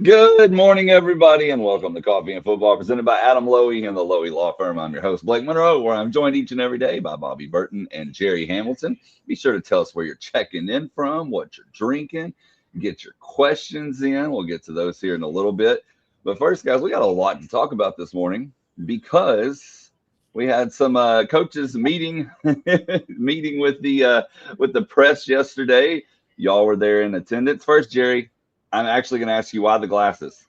Good morning, everybody, and welcome to Coffee and Football, presented by Adam Lowy and the Lowy Law Firm. I'm your host, Blake Monroe, where I'm joined each and every day by Bobby Burton and Jerry Hamilton. Be sure to tell us where you're checking in from, what you're drinking, get your questions in. We'll get to those here in a little bit. But first, guys, we got a lot to talk about this morning because we had some coaches meeting with the press yesterday. Y'all were there in attendance. First, Jerry, I'm actually going to ask you why the glasses.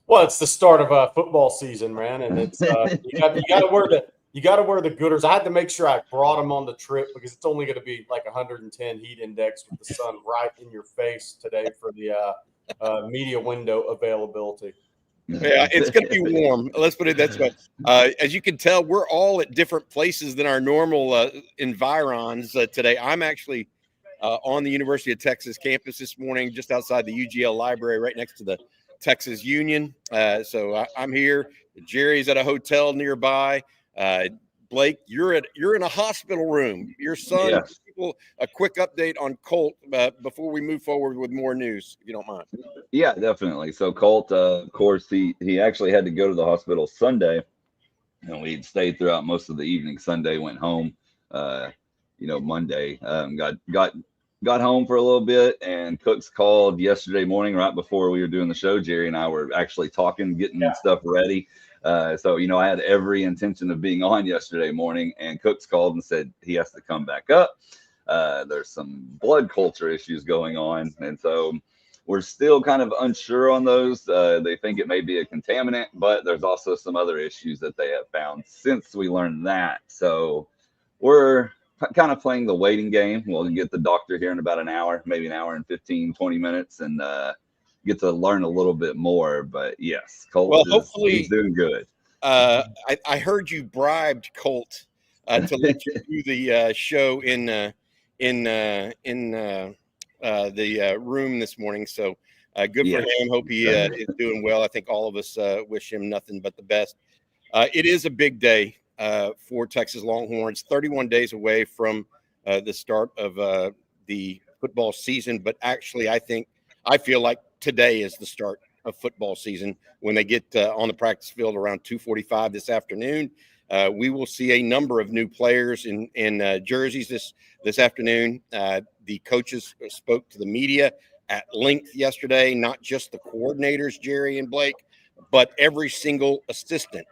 Well, it's the start of football season, man, and it's you got to wear the gooders. I had to make sure I brought them on the trip because it's only going to be like 110 heat index with the sun right in your face today for the media window availability. Yeah, it's going to be warm. Let's put it that way. As you can tell, we're all at different places than our normal environs today. I'm actually on the University of Texas campus this morning, just outside the UGL library, right next to the Texas Union. So I'm here. Jerry's at a hotel nearby. Blake, you're in a hospital room. Your son. Yes. People, a quick update on Colt before we move forward with more news, if you don't mind. Yeah, definitely. So Colt, of course, he actually had to go to the hospital Sunday, and we stayed throughout most of the evening. Sunday, went home. Monday, got home for a little bit, and Cooks called yesterday morning right before we were doing the show. Jerry and I were actually talking, getting stuff ready. So I had every intention of being on yesterday morning, and Cooks called and said he has to come back up. There's some blood culture issues going on, and so we're still kind of unsure on those. They think it may be a contaminant, but there's also some other issues that they have found since we learned that. So we're kind of playing the waiting game. We'll get the doctor here in about an hour, maybe an hour and 15, 20 minutes, and get to learn a little bit more. But yes, Colt, hopefully he's doing good. I heard you bribed Colt to let you do the show in the room this morning. So good for him. Hope he is doing well. I think all of us wish him nothing but the best. It is a big day for Texas Longhorns, 31 days away from the start of the football season. But actually, I feel like today is the start of football season when they get on the practice field around 2:45 this afternoon. We will see a number of new players in jerseys this afternoon. The coaches spoke to the media at length yesterday, not just the coordinators, Jerry and Blake, but every single assistant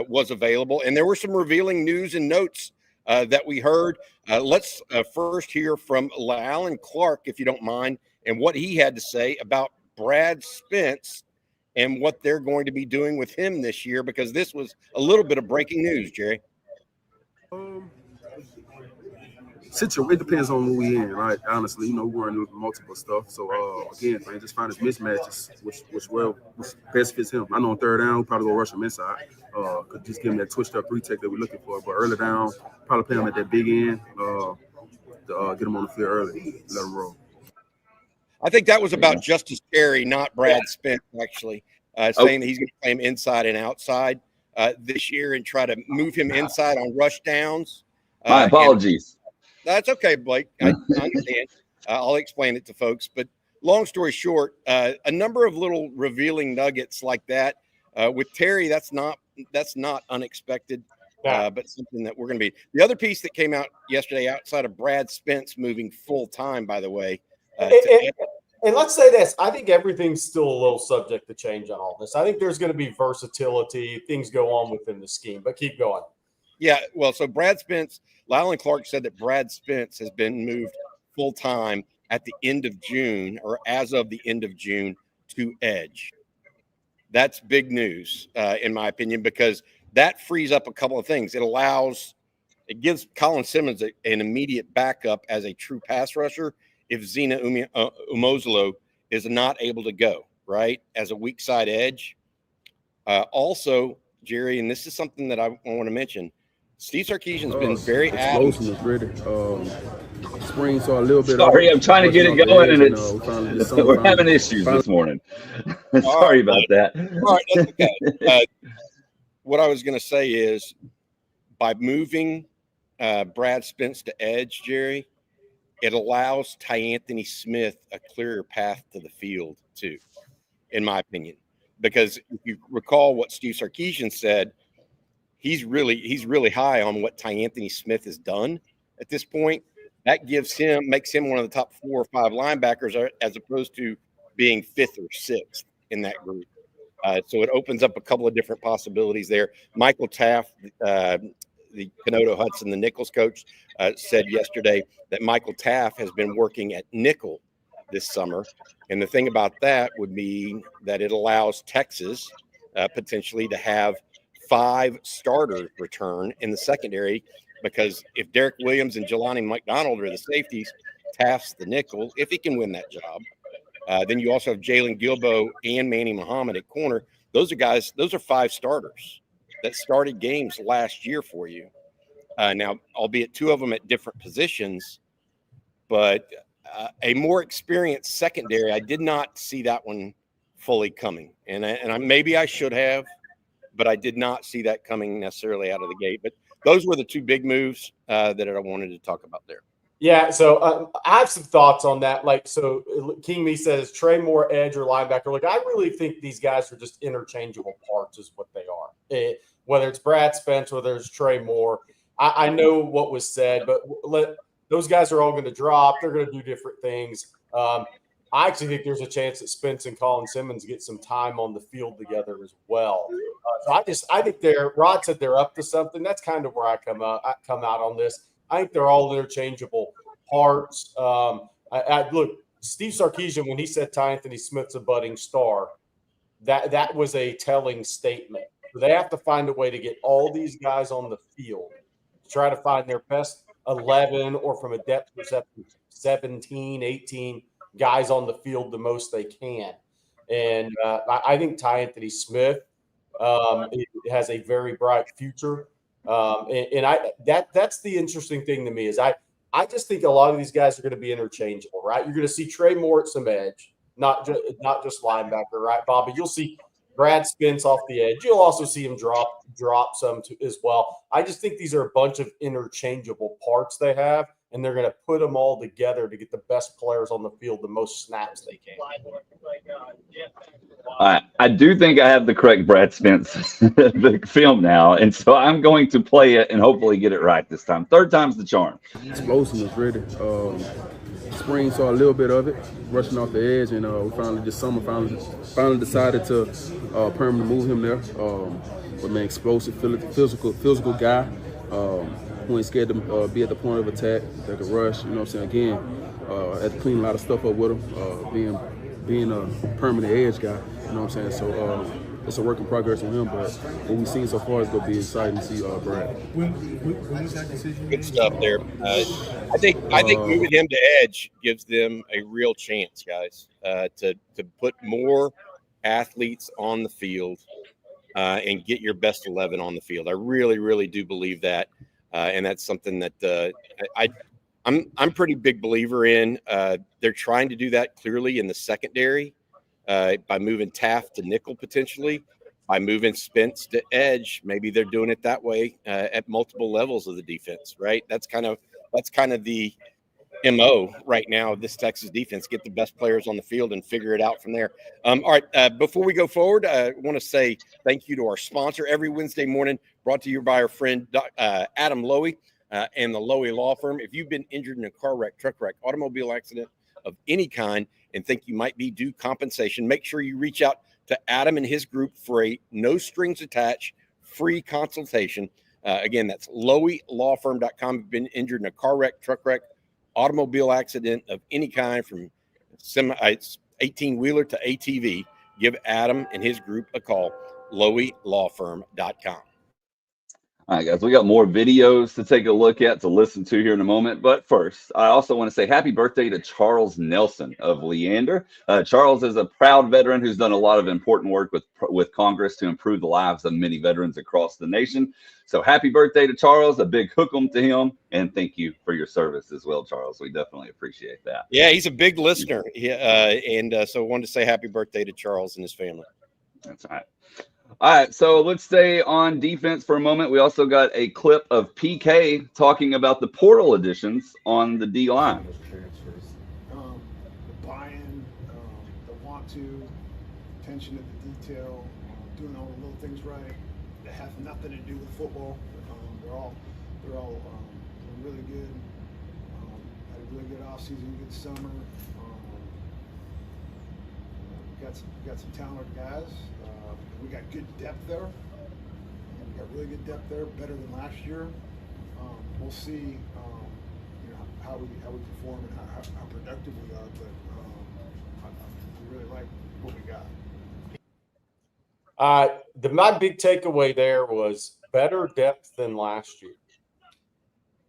was available. And there were some revealing news and notes that we heard. Let's first hear from Alan Clark, if you don't mind, and what he had to say about Brad Spence and what they're going to be doing with him this year, because this was a little bit of breaking news, Jerry. It depends on who we in, right? Honestly, we're in multiple stuff. So again, man, just find his mismatches, which best fits him. I know on third down, we'll probably go rush him inside. Could just give him that twitched up three-tech that we're looking for. But early down, probably play him at that big end to get him on the field early, let him roll. I think that was about Justice Terry, not Brad Spence, actually, saying that he's going to play him inside and outside this year and try to move him inside on rush downs. My apologies. That's okay, Blake. I understand. I'll explain it to folks. But long story short, a number of little revealing nuggets like that with Terry. That's not unexpected, but something that we're going to be. The other piece that came out yesterday, outside of Brad Spence moving full time, by the way. And let's say this: I think everything's still a little subject to change on all this. I think there's going to be versatility. Things go on within the scheme, but keep going. Yeah, well, so Brad Spence, Lyle and Clark said that Brad Spence has been moved full-time at the end of June, or as of the end of June, to edge. That's big news, in my opinion, because that frees up a couple of things. It gives Colin Simmons an immediate backup as a true pass rusher if Zena Umozolo is not able to go, right, as a weak side edge. Also, Jerry, and this is something that I want to mention, Steve Sarkisian's been very adamant. Spring saw a little bit. Sorry, I'm trying to get it going, and we're having issues this morning. Sorry about that. All right, that's okay. What I was going to say is, by moving Brad Spence to edge, Jerry, it allows Ty Anthony Smith a clearer path to the field too. in my opinion, because if you recall what Steve Sarkisian said, he's really high on what Anthony Smith has done at this point. That makes him one of the top 4 or 5 linebackers, as opposed to being 5th or 6th in that group. So it opens up a couple of different possibilities there. Michael Taft, the Kenoto Hudson, the Nichols coach, said yesterday that Michael Taft has been working at nickel this summer. And the thing about that would mean that it allows Texas potentially to have 5 starters return in the secondary, because if Derek Williams and Jelani McDonald are the safeties, Taft's the nickel, if he can win that job. Then you also have Jalen Gilbo and Manny Muhammad at corner. Those are 5 starters that started games last year for you. Now, albeit 2 of them at different positions, but a more experienced secondary, I did not see that one fully coming. And maybe I should have, but I did not see that coming necessarily out of the gate. But those were the 2 big moves that I wanted to talk about there. Yeah, so I have some thoughts on that. Like, so King Me says Trey Moore, edge or linebacker. Like, I really think these guys are just interchangeable parts, is what they are. Whether it's Brad Spence, whether it's Trey Moore, I know what was said, but those guys are all going to drop. They're going to do different things. I actually think there's a chance that Spence and Colin Simmons get some time on the field together as well. So I think Rod said they're up to something. That's kind of where I come out on this. I think they're all interchangeable parts. Look, Steve Sarkisian, when he said Anthony Smith's a budding star, that was a telling statement. So they have to find a way to get all these guys on the field, try to find their best 11, or from a depth perspective, 17, 18 guys on the field the most they can. And I think Anthony Smith has a very bright future. That's the interesting thing to me is I just think a lot of these guys are going to be interchangeable, right? You're going to see Trey Moore at some edge, not just linebacker, right, Bobby? You'll see Brad Spence off the edge. You'll also see him drop some as well. I just think these are a bunch of interchangeable parts they have, and they're going to put them all together to get the best players on the field the most snaps they can. I do think I have the correct Brad Spence the film now, and so I'm going to play it and hopefully get it right this time. 3rd time's the charm. Explosiveness, really. Spring saw a little bit of it, rushing off the edge, and we finally this summer finally decided to permanently move him there. But man, explosive, physical guy. Who ain't scared to be at the point of attack, that could rush, you know what I'm saying? Again, had to clean a lot of stuff up with him, being a permanent edge guy, you know what I'm saying? So it's a work in progress on him, but what we've seen so far is going to be exciting to see Brad. When was that decision? Good stuff there. I think moving him to edge gives them a real chance, guys, to put more athletes on the field and get your best 11 on the field. I really, really do believe that. And that's something that I'm pretty big believer in. They're trying to do that clearly in the secondary by moving Taft to nickel potentially, by moving Spence to edge. Maybe they're doing it that way at multiple levels of the defense, right? That's kind of the MO right now of this Texas defense. Get the best players on the field and figure it out from there. All right, before we go forward, I want to say thank you to our sponsor every Wednesday morning, brought to you by our friend Adam Lowy and the Lowy Law Firm. If you've been injured in a car wreck, truck wreck, automobile accident of any kind and think you might be due compensation, make sure you reach out to Adam and his group for a no strings attached free consultation. Again, that's LowyLawFirm.com. If you've been injured in a car wreck, truck wreck, automobile accident of any kind, from 18-wheeler to ATV, give Adam and his group a call. LowyLawFirm.com. All right, guys, we got more videos to take a look at, to listen to here in a moment. But first, I also want to say happy birthday to Charles Nelson of Leander. Charles is a proud veteran who's done a lot of important work with Congress to improve the lives of many veterans across the nation. So happy birthday to Charles, a big hook 'em to him, and thank you for your service as well, Charles. We definitely appreciate that. Yeah, he's a big listener. So I wanted to say happy birthday to Charles and his family. That's right. All right, so let's stay on defense for a moment. We also got a clip of PK talking about the portal additions on the D line. The buy-in, the want to attention to the detail, doing all the little things right that have nothing to do with football. They're all really good. Had a really good off season, good summer. We got some talented guys. We got good depth there. We got really good depth there, better than last year. We'll see, how we perform and how productive we are. But we really like what we got. My big takeaway there was better depth than last year.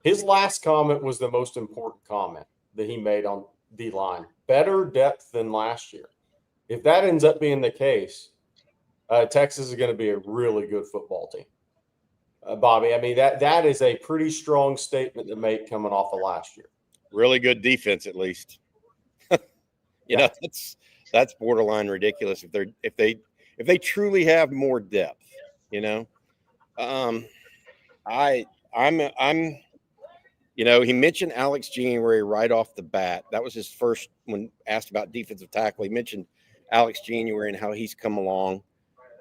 His last comment was the most important comment that he made on D-line. Better depth than last year. If that ends up being the case, Texas is going to be a really good football team. Bobby, I mean, that is a pretty strong statement to make coming off of last year. Really good defense, at least. You know, that's borderline ridiculous if they truly have more depth. You know, I'm. You know, he mentioned Alex January right off the bat. That was his first, when asked about defensive tackle, he mentioned Alex January and how he's come along.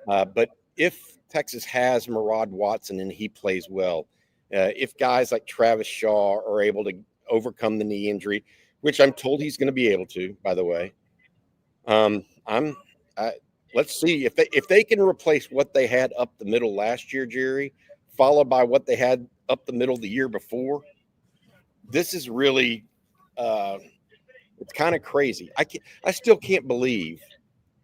But if Texas has Murad Watson and he plays well, if guys like Travis Shaw are able to overcome the knee injury, which I'm told he's going to be able to, by the way, let's see if they can replace what they had up the middle last year, Jerry, followed by what they had up the middle the year before. This is really, it's kind of crazy. I still can't believe,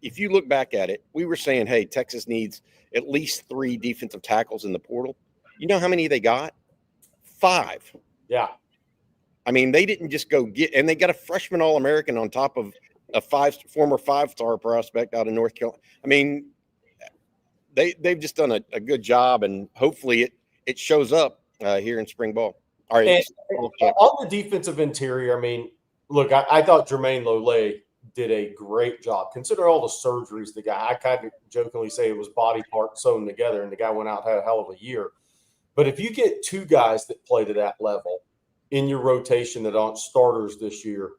if you look back at it, we were saying, hey, Texas needs at least 3 defensive tackles in the portal. You know how many they got? 5. Yeah. I mean, they didn't just go get, and they got a freshman All-American on top of a former 5-star prospect out of North Carolina. I mean, they've just done a good job, and hopefully it shows up here in spring ball. All right. On the defensive interior, I mean, look, I thought Jermaine Lole did a great job. Consider all the surgeries the guy, I kind of jokingly say it was body parts sewn together, and the guy went out and had a hell of a year. But if you get 2 guys that play to that level in your rotation that aren't starters this year,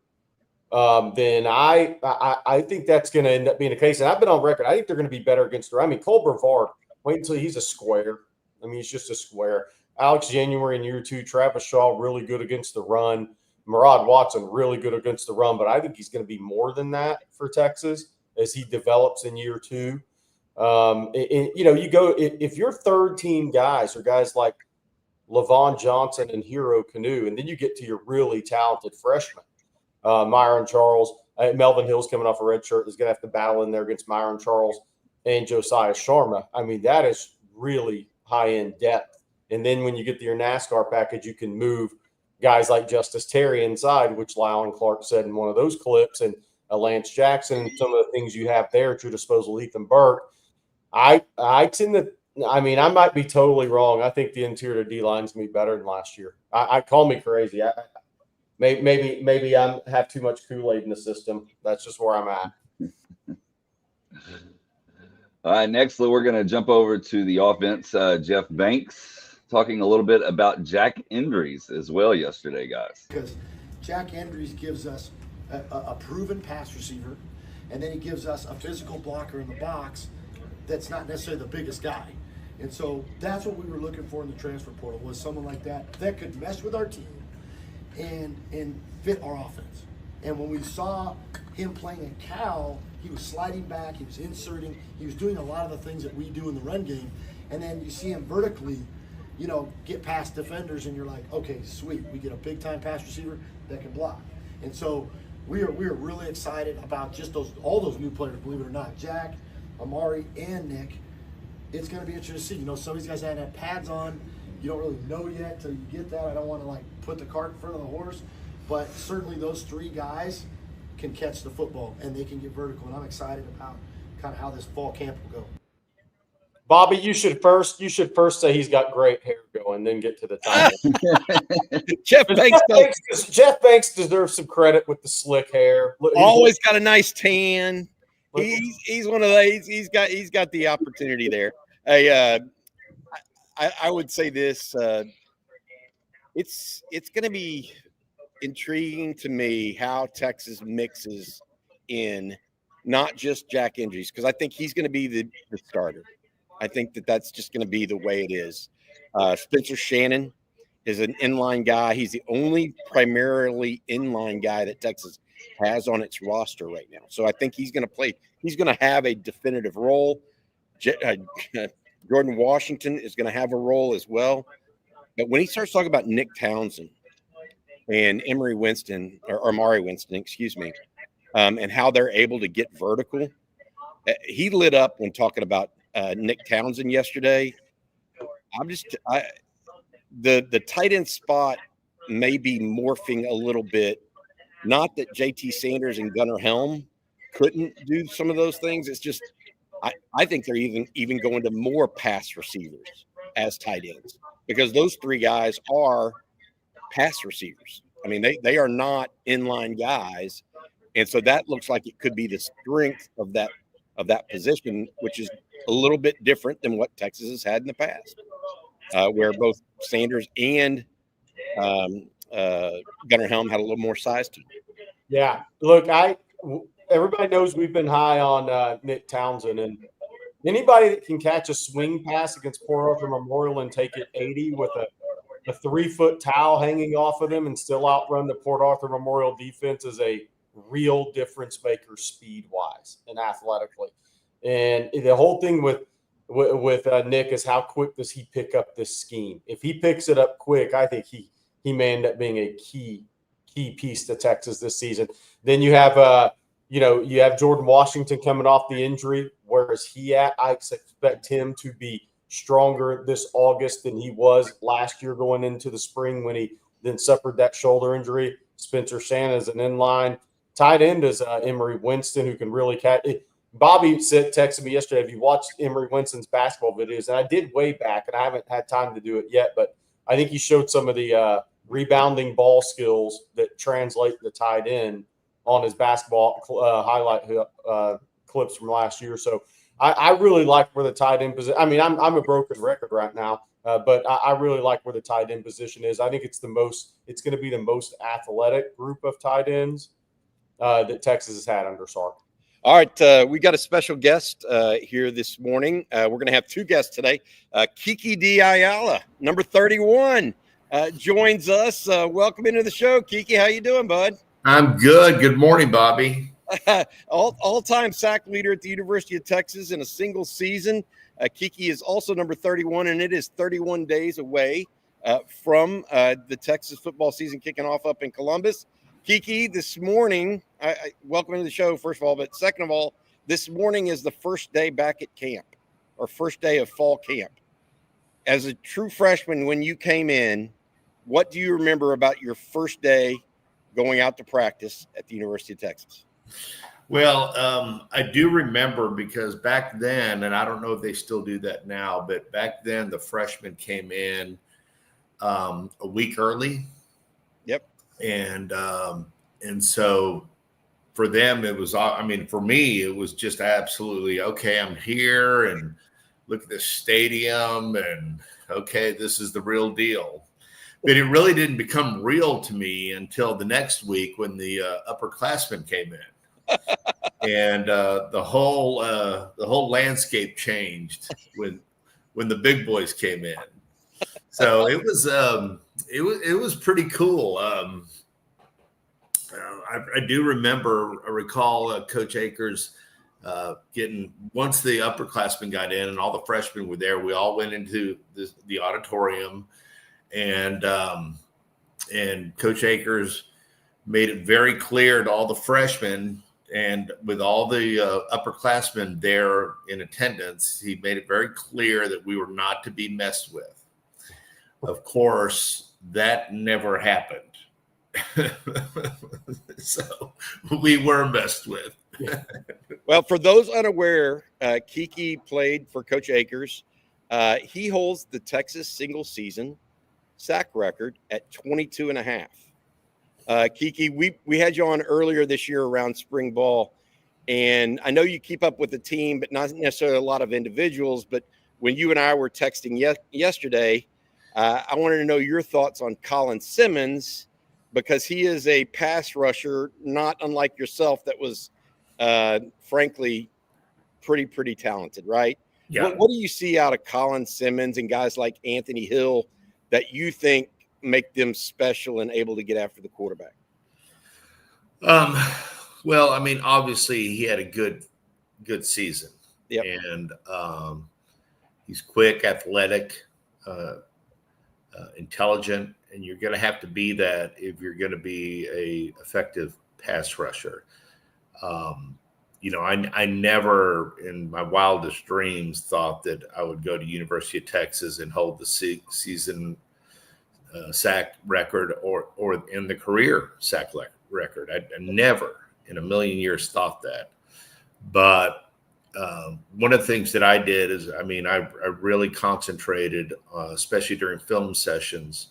then I think that's going to end up being the case. And I've been on record. I think they're going to be better against her. I mean, Cole Brevard, wait until he's a square. I mean, he's just a square. Alex January in year 2, Travis Shaw, really good against the run. Murad Watson, really good against the run. But I think he's going to be more than that for Texas as he develops in year 2. You go, if your third team guys are guys like Lavon Johnson and Hero Canoe, and then you get to your really talented freshmen, Myron Charles, Melvin Hill's coming off a red shirt, is going to have to battle in there against Myron Charles and Josiah Sharma. I mean, that is really high-end depth. And then when you get to your NASCAR package, you can move guys like Justice Terry inside, which Lyle Clark said in one of those clips, and Lance Jackson, and some of the things you have there at your disposal, Ethan Burke. I tend to, I mean, I might be totally wrong. I think the interior D-line is going to be better than last year. I call me crazy. Maybe I have too much Kool-Aid in the system. That's just where I'm at. All right, next we're going to jump over to the offense. Jeff Banks talking a little bit about Jack Endries as well yesterday, guys. Because Jack Endries gives us a proven pass receiver, and then he gives us a physical blocker in the box that's not necessarily the biggest guy. And so that's what we were looking for in the transfer portal, was someone like that could mesh with our team and fit our offense. And when we saw him playing at Cal, he was sliding back, he was inserting, he was doing a lot of the things that we do in the run game. And then you see him vertically, get past defenders, and you're like, okay, sweet, we get a big-time pass receiver that can block. And so we are really excited about just all those new players, believe it or not. Jack, Amari, and Nick. It's going to be interesting to see. Some of these guys haven't had pads on. You don't really know yet till you get that. I don't want to put the cart in front of the horse, but certainly those 3 guys can catch the football and they can get vertical. And I'm excited about kind of how this fall camp will go. Bobby, you should first say he's got great hair going, then get to the title. Jeff Banks deserves some credit with the slick hair. Always got a nice tan. He's one of those. He's got the opportunity there. Hey, I would say this. It's going to be intriguing to me how Texas mixes in not just Jack injuries, because I think he's going to be the starter. I think that's just going to be the way it is. Spencer Shannon is an inline guy. He's the only primarily inline guy that Texas has on its roster right now. So I think he's going to play. He's going to have a definitive role. Jordan Washington is going to have a role as well. But when he starts talking about Nick Townsend and Amari Winston, excuse me, and how they're able to get vertical, he lit up when talking about Nick Townsend yesterday. The tight end spot may be morphing a little bit. Not that JT Sanders and Gunnar Helm couldn't do some of those things. It's just I think they're even going to more pass receivers as tight ends, because those three guys are pass receivers. I mean, they are not inline guys, and so that looks like it could be the strength of that position, which is a little bit different than what Texas has had in the past, where both Sanders and Gunnar Helm had a little more size to them. Yeah, look, everybody knows we've been high on Nick Townsend, and anybody that can catch a swing pass against Port Arthur Memorial and take it 80 with a 3-foot towel hanging off of them and still outrun the Port Arthur Memorial defense is a real difference maker speed-wise and athletically. And the whole thing with Nick is how quick does he pick up this scheme? If he picks it up quick, I think he may end up being a key piece to Texas this season. Then you have you have Jordan Washington coming off the injury. Where is he at? I expect him to be stronger this August than he was last year going into the spring when he then suffered that shoulder injury. Spencer Shannon is an inline. Tight end is Emory Winston, who can really catch it. Bobby texted me yesterday, if you watched Emory Winston's basketball videos, and I did way back, and I haven't had time to do it yet, but I think he showed some of the rebounding ball skills that translate to the tight end on his basketball highlight clips from last year. So I really like where the tight end position. I mean, I'm a broken record right now, but I really like where the tight end position is. I think it's going to be the most athletic group of tight ends that Texas has had under Sark. All right, we got a special guest here this morning. We're going to have two guests today. Kiki DeAyala, number 31, joins us. Welcome into the show, Kiki. How you doing, bud? I'm good. Good morning, Bobby. All-time sack leader at the University of Texas in a single season. Kiki is also number 31, and it is 31 days away from the Texas football season kicking off up in Columbus. Kiki, this morning, I welcome to the show, first of all, but second of all, this morning is the first day back at camp, or first day of fall camp. As a true freshman, when you came in, what do you remember about your first day going out to practice at the University of Texas? Well, I do remember because back then, and I don't know if they still do that now, but back then the freshmen came in a week early. Yep. And so for them, it was, I mean, for me, it was just absolutely, okay, I'm here and look at this stadium and okay, this is the real deal. But it really didn't become real to me until the next week when the upperclassmen came in. And the whole landscape changed when the big boys came in. So it was pretty cool. I do recall Coach Akers getting, once the upperclassmen got in and all the freshmen were there, we all went into the auditorium, and Coach Akers made it very clear to all the freshmen, and with all the upperclassmen there in attendance, he made it very clear that we were not to be messed with. Of course, that never happened. So we were messed with. Well, for those unaware, Kiki played for Coach Akers. He holds the Texas single season sack record at 22 and a half. Kiki, we had you on earlier this year around spring ball, and I know you keep up with the team, but not necessarily a lot of individuals. But when you and I were texting yesterday, I wanted to know your thoughts on Colin Simmons, because he is a pass rusher, not unlike yourself, that was frankly, pretty talented, right? Yeah. What do you see out of Colin Simmons and guys like Anthony Hill that you think make them special and able to get after the quarterback? Well, I mean, obviously he had a good season. Yep. And he's quick, athletic, intelligent, and you're going to have to be that if you're going to be a effective pass rusher. I never in my wildest dreams thought that I would go to University of Texas and hold the season sack record or in the career sack record. I never in a million years thought that. But one of the things that I did is, I really concentrated, especially during film sessions,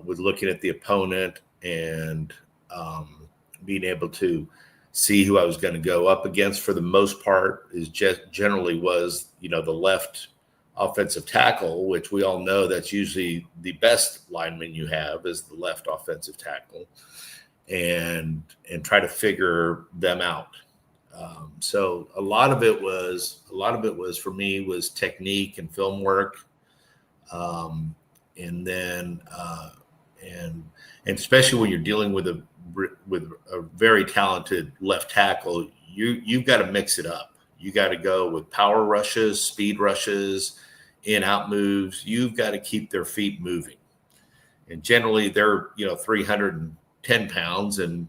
with looking at the opponent and being able to see who I was going to go up against. For the most part, is just generally was, the left offensive tackle, which we all know that's usually the best lineman you have is the left offensive tackle, and try to figure them out. So a lot of it was for me was technique and film work. And then, and especially when you're dealing with a very talented left tackle, you've got to mix it up. You got to go with power rushes, speed rushes, in out moves. You've got to keep their feet moving. And generally they're, 310 pounds, and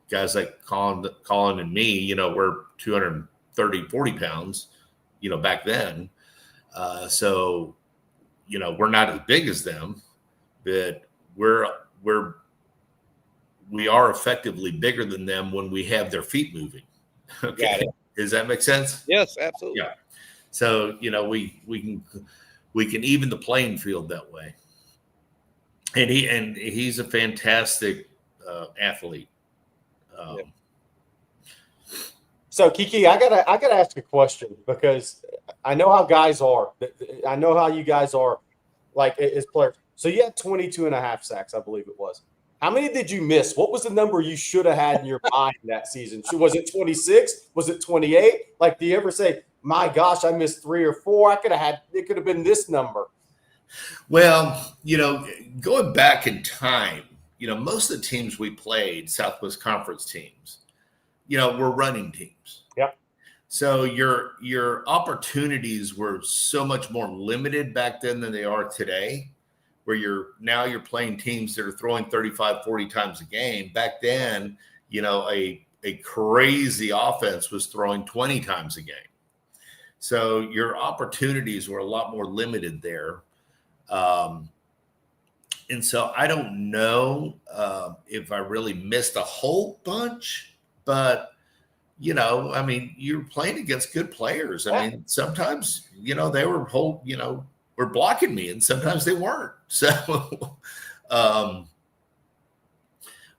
guys like Colin and me, we're 230, 40 pounds, back then. So, we're not as big as them, but we are effectively bigger than them when we have their feet moving. Okay. Does that make sense? Yes, absolutely. Yeah. So, we can even the playing field that way. And he's a fantastic athlete. So Kiki, I gotta ask a question, because I know how guys are. I know how you guys are, like, as players. So you had 22 and a half sacks, I believe it was. How many did you miss? What was the number you should have had in your mind that season? Was it 26? Was it 28? Like, do you ever say, my gosh, I missed 3 or 4? It could have been this number. Well, going back in time, most of the teams we played, Southwest Conference teams, were running teams. Yep. So your opportunities were so much more limited back then than they are today, where you're playing teams that are throwing 35, 40 times a game. Back then, a crazy offense was throwing 20 times a game. So your opportunities were a lot more limited there. And so I don't know if I really missed a whole bunch, but, you're playing against good players. Sometimes, they were blocking me, and sometimes they weren't. So,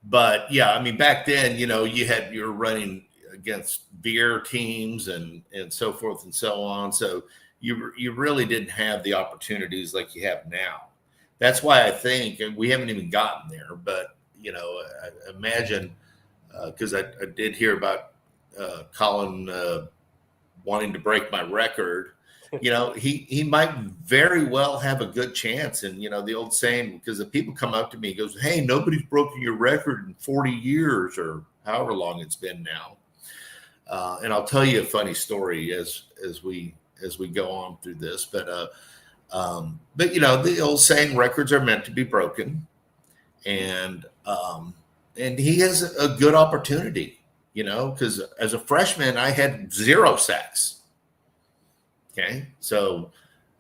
but yeah, back then, you're running against beer teams and so forth and so on. So you really didn't have the opportunities like you have now. That's why I think, and we haven't even gotten there, but, I imagine, because I did hear about Colin wanting to break my record. He might very well have a good chance. And, the old saying, because the people come up to me and goes, hey, nobody's broken your record in 40 years or however long it's been now. And I'll tell you a funny story as we go on through this, but the old saying, records are meant to be broken, and he has a good opportunity, because as a freshman, I had 0 sacks. Okay. So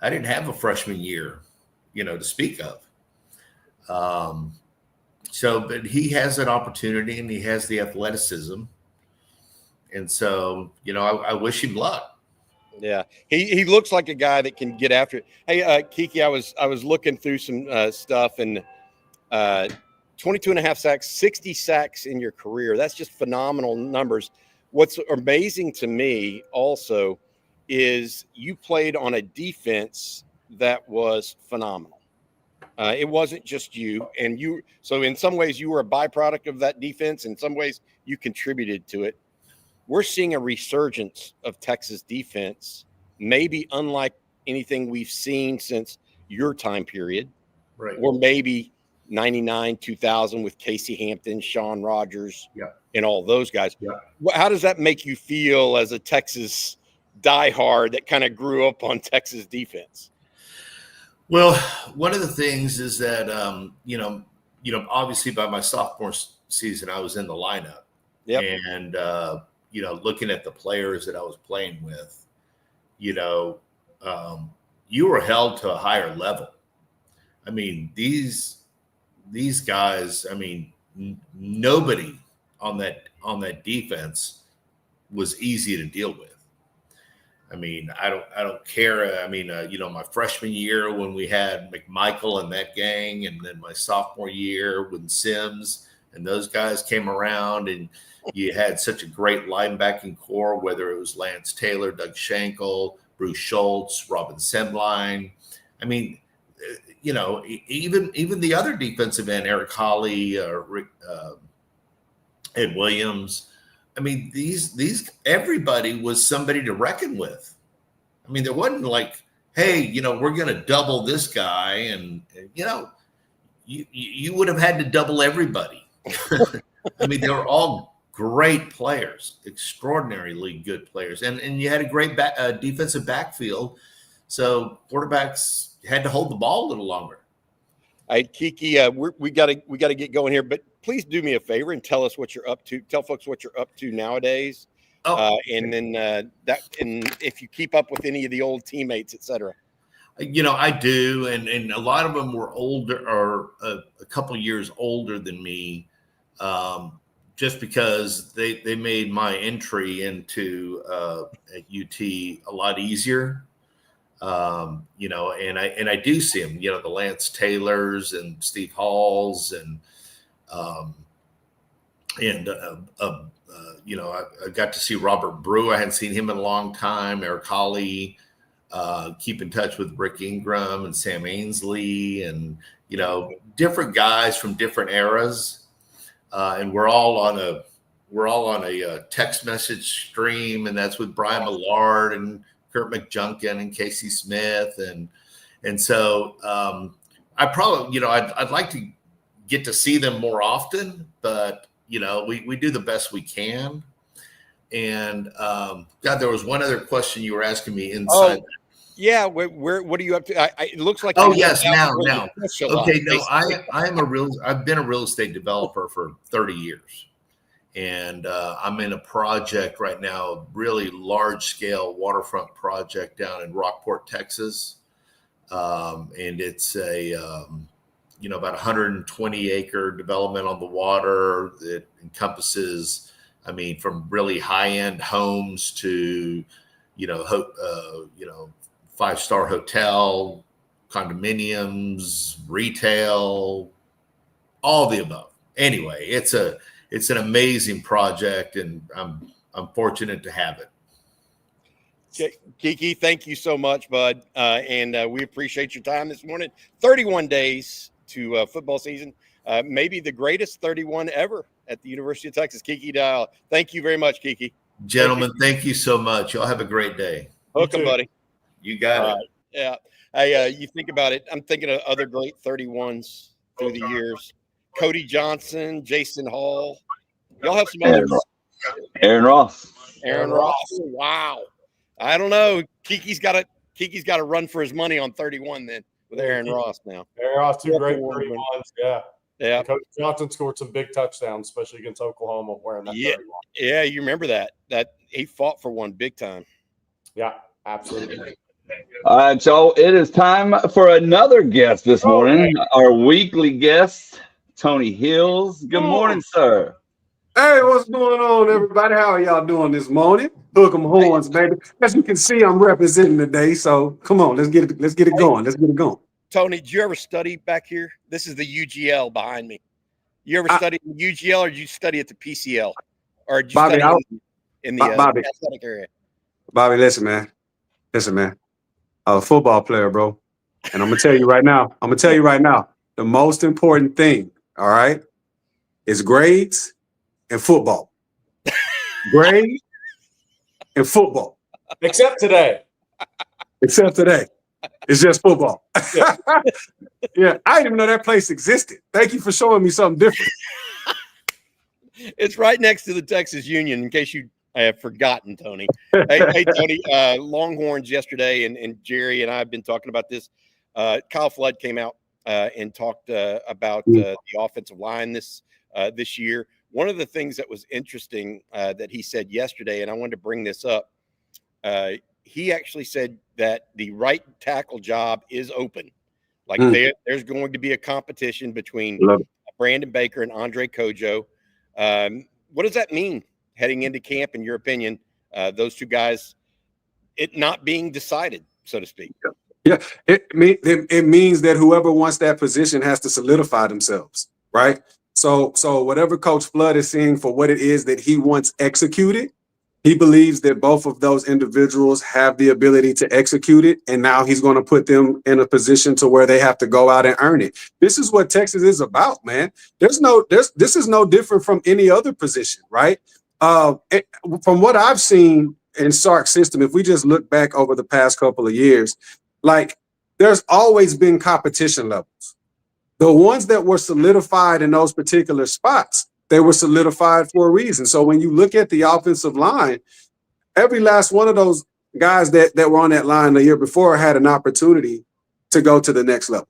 I didn't have a freshman year, to speak of. But he has an opportunity, and he has the athleticism. And so, I wish him luck. Yeah, he looks like a guy that can get after it. Hey, Kiki, I was looking through some stuff, and 22 and a half sacks, 60 sacks in your career. That's just phenomenal numbers. What's amazing to me also is you played on a defense that was phenomenal. It wasn't just you, so in some ways you were a byproduct of that defense. In some ways you contributed to it. we're seeing a resurgence of Texas defense, maybe unlike anything we've seen since your time period, Right. or maybe 99, 2000 with Casey Hampton, Sean Rogers, and all those guys. Yeah. How does that make you feel as a Texas diehard that kind of grew up on Texas defense? Well, one of the things is that, obviously by my sophomore season, I was in the lineup. Yep. And, looking at the players that I was playing with, you were held to a higher level. I mean, these guys, I mean, nobody on that defense was easy to deal with. I mean, I don't care. I mean, my freshman year when we had McMichael and that gang, and then my sophomore year when Sims and those guys came around, and you had such a great linebacking core, whether it was Lance Taylor, Doug Schenkel, Bruce Schultz, Robin Semline. I mean, even the other defensive end, Eric Hawley, Ed Williams. I mean, these everybody was somebody to reckon with. I mean, there wasn't like, hey, we're going to double this guy, and you would have had to double everybody. I mean, they were all great players, extraordinarily good players, and you had a great defensive backfield, so quarterbacks had to hold the ball a little longer. All right, Kiki, we got to get going here, but please do me a favor and tell us what you're up to. Tell folks what you're up to nowadays, and then and if you keep up with any of the old teammates, etc. I do, and a lot of them were older, or a couple years older than me, just because they made my entry into at UT a lot easier. And I do see them, the Lance Taylors and Steve Halls and I got to see Robert Brew. I hadn't seen him in a long time. Eric Hawley, keep in touch with Rick Ingram and Sam Ainsley, and different guys from different eras. And we're all on a text message stream, and that's with Brian Millard and Kurt McJunkin and Casey Smith. And so I probably, I'd like to get to see them more often, but we do the best we can. And God, there was one other question you were asking me inside. Oh, yeah. What are you up to? It looks like. Oh yes. Now. Okay. No, basically. I've been a real estate developer for 30 years. And I'm in a project right now, a really large scale waterfront project down in Rockport, Texas. And it's about 120 acre development on the water that encompasses, from really high end homes to, 5-star hotel, condominiums, retail, all the above. Anyway, it's an amazing project, and I'm fortunate to have it. Kiki, thank you so much, bud. And we appreciate your time this morning. 31 days to football season, maybe the greatest 31 ever at the University of Texas. Kiki DeAyala. Thank you very much, Kiki. Gentlemen, thank you so much. Y'all have a great day. Welcome, buddy. You got it. Yeah. Hey, you think about it. I'm thinking of other great 31s through the years. Cody Johnson, Jason Hall. Y'all have some others. Aaron Ross. Aaron Ross. Wow. I don't know. Kiki's got to run for his money on 31 then with Aaron Ross now. Aaron Ross, two great 31s. Yeah. Yeah. Coach Johnson scored some big touchdowns, especially against Oklahoma wearing that 31. Yeah, you remember that he fought for one big time. Yeah, absolutely. All right, so it is time for another guest this morning. Our weekly guest, Tony Hills. Good morning, sir. Hey, what's going on, everybody? How are y'all doing this morning? Hook 'em horns, baby. As you can see, I'm representing today. So come on, let's get it going. Let's get it going. Tony, did you ever study back here? This is the UGL behind me. You ever study in UGL, or did you study at the PCL, or did you Bobby, study in the Bobby, athletic area? Bobby, listen, man. I'm a football player, bro. And I'm gonna tell you right now. The most important thing, all right, is grades and football. Grades in football. Except today. Except today. It's just football. Yeah. Yeah, I didn't even know that place existed. Thank you for showing me something different. It's right next to the Texas Union, in case you have forgotten, Tony. Hey, Tony, Longhorns yesterday, and Jerry and I have been talking about this. Kyle Flood came out and talked about the offensive line this year. One of the things that was interesting that he said yesterday, and I wanted to bring this up, he actually said that the right tackle job is open. Like there's going to be a competition between Brandon Baker and Andre Kojo. What does that mean heading into camp, in your opinion? Those two guys, it not being decided, so to speak. Yeah, it means that whoever wants that position has to solidify themselves, right? So whatever Coach Flood is seeing for what it is that he wants executed, he believes that both of those individuals have the ability to execute it, and now he's going to put them in a position to where they have to go out and earn it. This is what Texas is about, man. This is no different from any other position, right? From what I've seen in Sark's system, if we just look back over the past couple of years, like there's always been competition levels. The ones that were solidified in those particular spots, they were solidified for a reason. So when you look at the offensive line, every last one of those guys that were on that line the year before had an opportunity to go to the next level,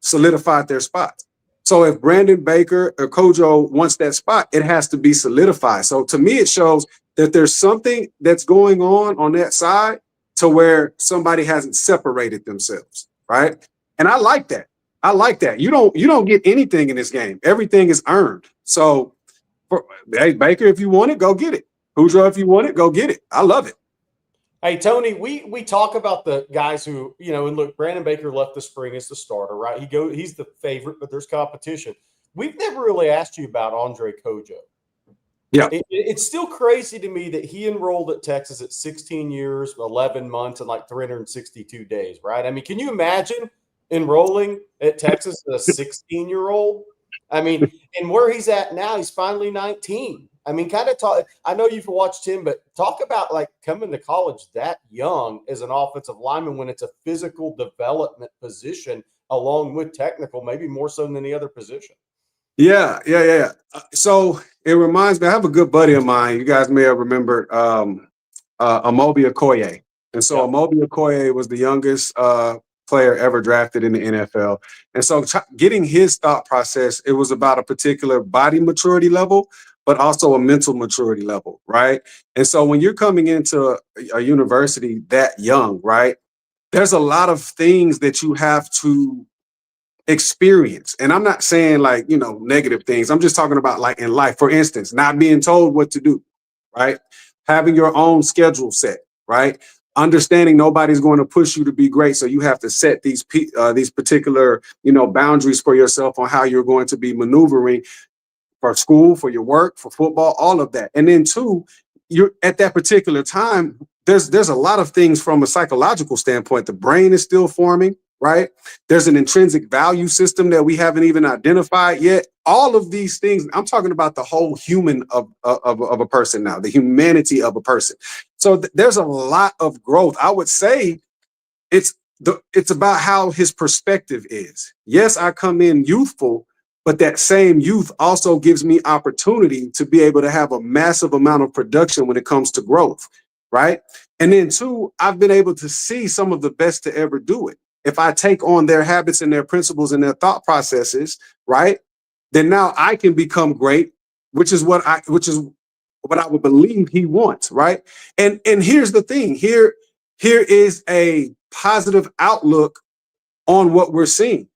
solidified their spots. So if Brandon Baker or Kojo wants that spot, it has to be solidified. So to me, it shows that there's something that's going on that side to where somebody hasn't separated themselves, right? And I like that. I like that. You don't get anything in this game. Everything is earned. So, hey, Baker, if you want it, go get it. Kojo, if you want it, go get it. I love it. Hey, Tony, we talk about the guys who, and look, Brandon Baker left the spring as the starter, right? He's the favorite, but there's competition. We've never really asked you about Andre Kojo. Yeah. It's still crazy to me that he enrolled at Texas at 16 years, 11 months, and like 362 days, right? I mean, can you imagine enrolling at Texas as a 16-year-old? I mean, and where he's at now, he's finally 19. I mean, kind of talk. I know you've watched him, but talk about like coming to college that young as an offensive lineman when it's a physical development position along with technical, maybe more so than any other position. Yeah. So it reminds me, I have a good buddy of mine. You guys may have remembered Amobi Okoye. And so Amobi Okoye was the youngest player ever drafted in the NFL. And so getting his thought process, it was about a particular body maturity level, but also a mental maturity level, right? And so when you're coming into a university that young, right, there's a lot of things that you have to experience. And I'm not saying like, negative things. I'm just talking about like in life, for instance, not being told what to do, right? Having your own schedule set, right? Understanding nobody's going to push you to be great. So you have to set these particular, boundaries for yourself on how you're going to be maneuvering for school, for your work, for football, all of that. And then two, you're at that particular time, there's a lot of things from a psychological standpoint. The brain is still forming, right? There's an intrinsic value system that we haven't even identified yet. All of these things, I'm talking about the whole human of a person now, the humanity of a person. So there's a lot of growth. I would say it's about how his perspective is. Yes, I come in youthful, but that same youth also gives me opportunity to be able to have a massive amount of production when it comes to growth, right? And then two, I've been able to see some of the best to ever do it. If I take on their habits and their principles and their thought processes, right, then now I can become great, which is what I would believe he wants, right? And here's the thing. Here is a positive outlook on what we're seeing.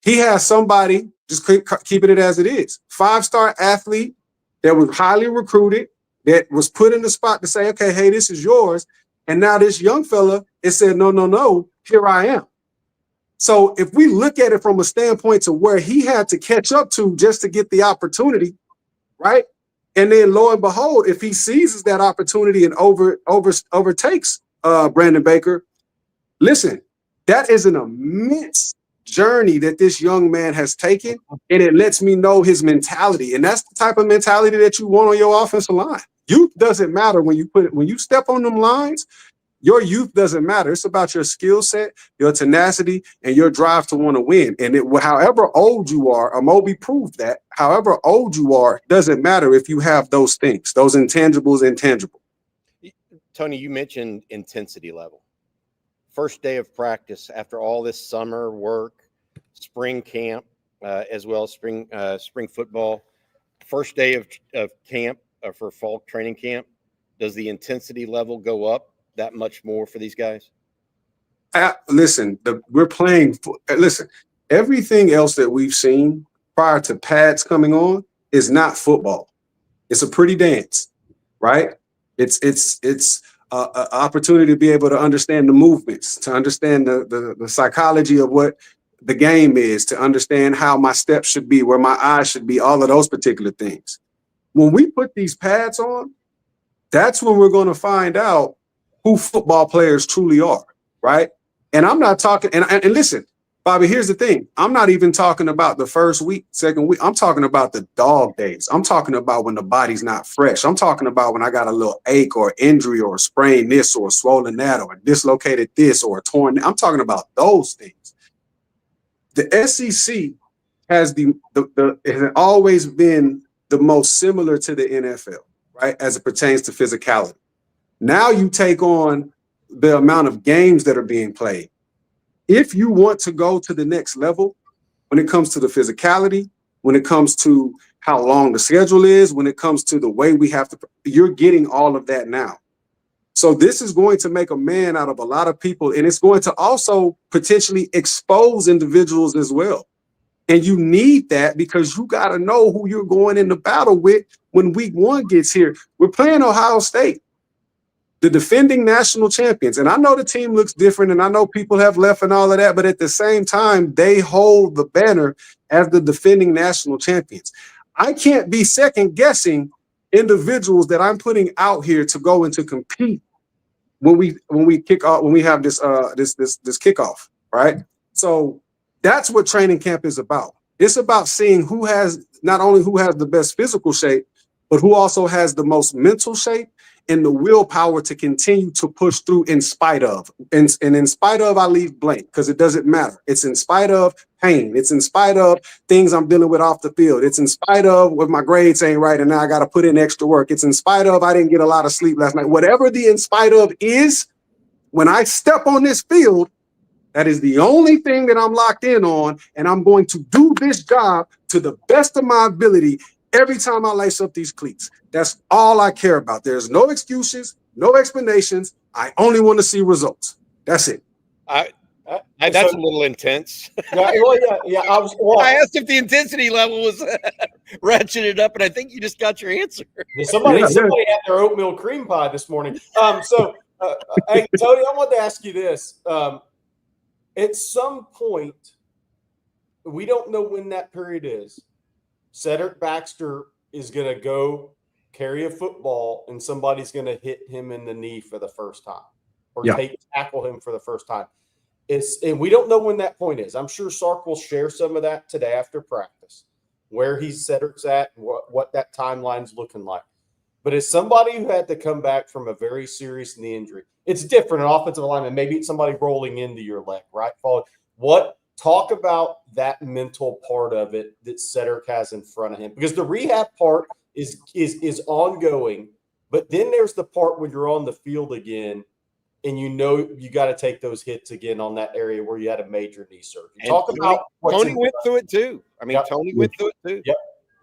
He has somebody, just keeping it as it is, 5-star athlete that was highly recruited, that was put in the spot to say, okay, hey, this is yours. And now this young fella is said, no, here I am. So if we look at it from a standpoint to where he had to catch up to just to get the opportunity, right? And then lo and behold, if he seizes that opportunity and overtakes Brandon Baker, listen, that is an immense journey that this young man has taken, and it lets me know his mentality. And that's the type of mentality that you want on your offensive line. Youth doesn't matter when you step on them lines. Your youth doesn't matter. It's about your skill set, your tenacity, and your drive to want to win. And however old you are, Amobi proved that. However old you are, doesn't matter if you have those things, those intangibles, intangible. Tony, you mentioned intensity level. First day of practice after all this summer work, spring camp, as well as spring football. First day of camp for fall training camp. Does the intensity level go up that much more for these guys? Listen, we're playing. Listen, everything else that we've seen prior to pads coming on is not football. It's a pretty dance, right? It's an opportunity to be able to understand the movements, to understand the psychology of what the game is, to understand how my steps should be, where my eyes should be, all of those particular things. When we put these pads on, that's when we're going to find out who football players truly are, right? And I'm not talking, and listen, Bobby, here's the thing. I'm not even talking about the first week, second week. I'm talking about the dog days. I'm talking about when the body's not fresh. I'm talking about when I got a little ache or injury or sprain this or swollen that or dislocated this or torn. I'm talking about those things. The SEC has has always been the most similar to the NFL, right? As it pertains to physicality. Now you take on the amount of games that are being played. If you want to go to the next level, when it comes to the physicality, when it comes to how long the schedule is, when it comes to the way we have to, you're getting all of that now. So this is going to make a man out of a lot of people, and it's going to also potentially expose individuals as well. And you need that because you got to know who you're going into battle with when week one gets here. We're playing Ohio State, the defending national champions. And I know the team looks different, and I know people have left and all of that, but at the same time, they hold the banner as the defending national champions. I can't be second guessing individuals that I'm putting out here to go and to compete when we kick off, when we have this kickoff, right? So that's what training camp is about. It's about seeing who has the best physical shape, but who also has the most mental shape and the willpower to continue to push through in spite of. And in spite of, I leave blank because it doesn't matter. It's in spite of pain. It's in spite of things I'm dealing with off the field. It's in spite of what my grades ain't right and now I got to put in extra work. It's in spite of I didn't get a lot of sleep last night. Whatever the in spite of is, when I step on this field, that is the only thing that I'm locked in on, and I'm going to do this job to the best of my ability every time I lace up these cleats. That's all I care about. There's no excuses, no explanations. I only want to see results. That's it. That's a little intense. Yeah. I asked if the intensity level was ratcheted up, and I think you just got your answer. Somebody had their oatmeal cream pie this morning. Hey, Tony, I want to ask you this. At some point, we don't know when that period is. Cedric Baxter is going to go carry a football, and somebody's going to hit him in the knee for the first time or tackle him for the first time. And we don't know when that point is. I'm sure Sark will share some of that today after practice, where Cedric's at, and what that timeline's looking like. But as somebody who had to come back from a very serious knee injury, it's different. An offensive lineman, maybe it's somebody rolling into your leg, right? Talk about that mental part of it that Cedric has in front of him, because the rehab part is ongoing, but then there's the part when you're on the field again, and you got to take those hits again on that area where you had a major knee surgery. Tony went through it too. Tony went through it too.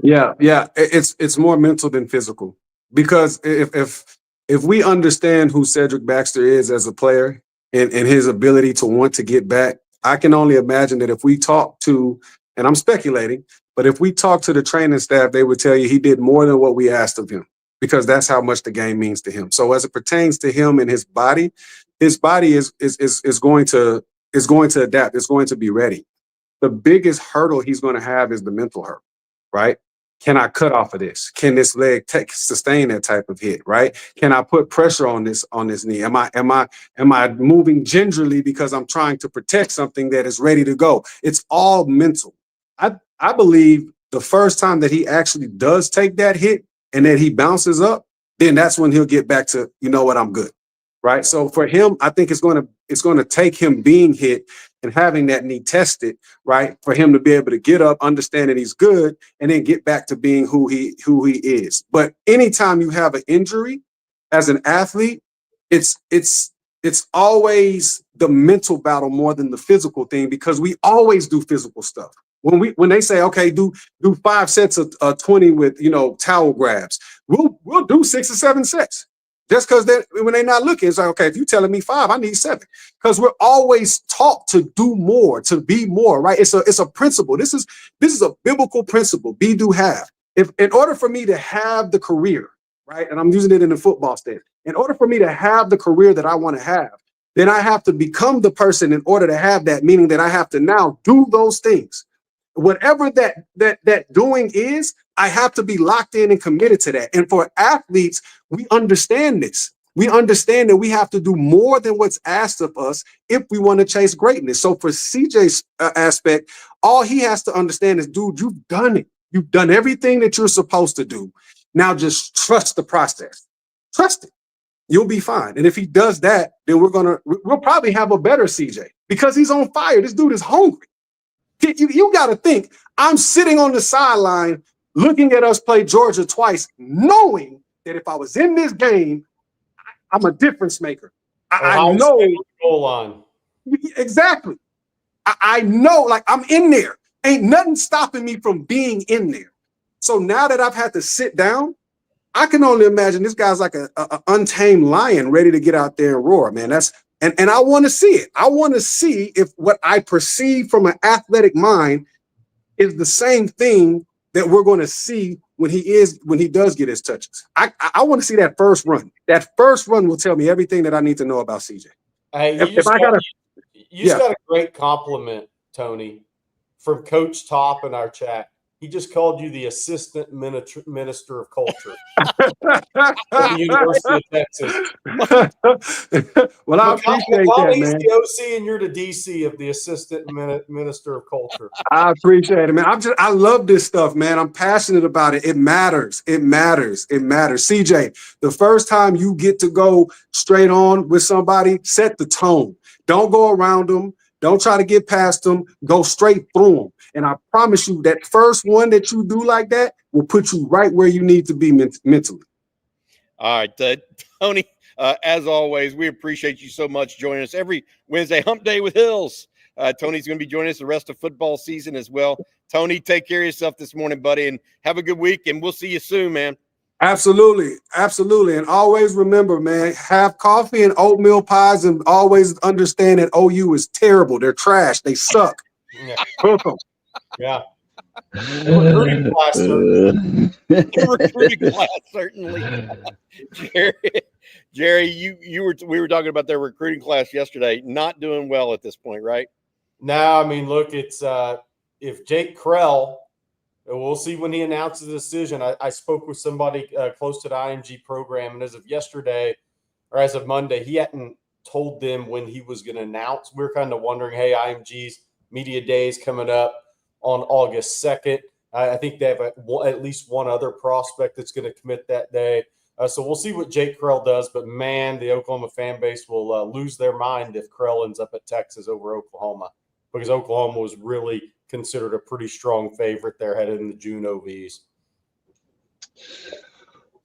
Yep. Yeah. It's more mental than physical, because if we understand who Cedric Baxter is as a player and his ability to want to get back, I can only imagine that if we talk to, and I'm speculating, but if we talk to the training staff, they would tell you he did more than what we asked of him, because that's how much the game means to him. So as it pertains to him and his body is going to adapt. It's going to be ready. The biggest hurdle he's going to have is the mental hurdle, right? Can I cut off of this? Can this leg sustain that type of hit? Right? Can I put pressure on this knee? Am I moving gingerly because I'm trying to protect something that is ready to go? It's all mental. I believe the first time that he actually does take that hit and that he bounces up, then that's when he'll get back to, you know what, I'm good. Right. So for him, I think it's going to take him being hit and having that knee tested, right, for him to be able to get up, understand that he's good, and then get back to being who he is. But anytime you have an injury as an athlete, it's always the mental battle more than the physical thing, because we always do physical stuff. When they say, okay, do 5 sets of 20 with, towel grabs, we'll do 6 or 7 sets. Just because when they're not looking, it's like, okay, if you're telling me 5, I need 7. Because we're always taught to do more, to be more, right? It's a principle. This is a biblical principle, be, do, have. If in order for me to have the career, right, and I'm using it in the football state, in order for me to have the career that I want to have, then I have to become the person in order to have that, meaning that I have to now do those things. Whatever that doing is, I have to be locked in and committed to that. And for athletes, we understand this. We understand that we have to do more than what's asked of us if we want to chase greatness. So for CJ's aspect, all he has to understand is, dude, you've done it. You've done everything that you're supposed to do. Now just trust the process. Trust it. You'll be fine. And if he does that, then we'll probably have a better CJ, because he's on fire. This dude is hungry. You got to think, I'm sitting on the sideline looking at us play Georgia twice, knowing that if I was in this game, I'm a difference maker. I know. Goal line. Exactly. I know, like, I'm in there. Ain't nothing stopping me from being in there. So now that I've had to sit down, I can only imagine this guy's like a untamed lion ready to get out there and roar, man. And I want to see it. I want to see if what I perceive from an athletic mind is the same thing that we're going to see when he does get his touches. I want to see that first run. That first run will tell me everything that I need to know about CJ. Hey, you just got a great compliment, Tony, from Coach Top in our chat. He just called you the assistant minister of culture at the University of Texas. Well, I appreciate that, man. He's the OC and you're the DC of the assistant minister of culture. I appreciate it, man. I love this stuff, man. I'm passionate about it. It matters. It matters. It matters. CJ, the first time you get to go straight on with somebody, set the tone. Don't go around them. Don't try to get past them. Go straight through them. And I promise you that first one that you do like that will put you right where you need to be mentally. All right, Tony, as always, we appreciate you so much joining us every Wednesday, Hump Day with Hills. Tony's going to be joining us the rest of football season as well. Tony, take care of yourself this morning, buddy, and have a good week, and we'll see you soon, man. Absolutely. Absolutely. And always remember, man, have coffee and oatmeal pies, and always understand that OU is terrible. They're trash. They suck. Yeah. Cook them. Yeah. Recruiting class, certainly. Recruiting class, certainly. Jerry, we were talking about their recruiting class yesterday. Not doing well at this point, right? No, I mean, look, it's if Jake Krell, we'll see when he announces the decision. I spoke with somebody close to the IMG program, and as of yesterday, or as of Monday, he hadn't told them when he was going to announce. We're kind of wondering, hey, IMG's media day is coming up on August 2nd. I think they have at least one other prospect that's going to commit that day. So we'll see what Jake Krell does. But, man, the Oklahoma fan base will lose their mind if Krell ends up at Texas over Oklahoma, because Oklahoma was really considered a pretty strong favorite there headed in the June OVs.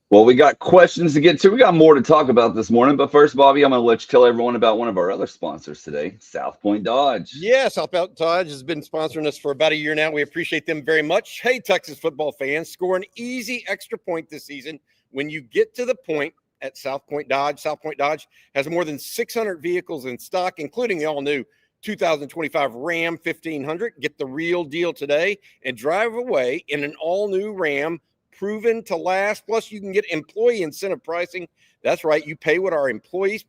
Well, we got questions to get to. We got more to talk about this morning. But first, Bobby, I'm going to let you tell everyone about one of our other sponsors today, South Point Dodge. Yeah, South Point Dodge has been sponsoring us for about a year now. We appreciate them very much. Hey, Texas football fans, score an easy extra point this season when you get to the point at South Point Dodge. South Point Dodge has more than 600 vehicles in stock, including the all-new 2025 Ram 1500. Get the real deal today and drive away in an all-new Ram, proven to last. Plus, you can get employee incentive pricing. That's right. You pay what our employees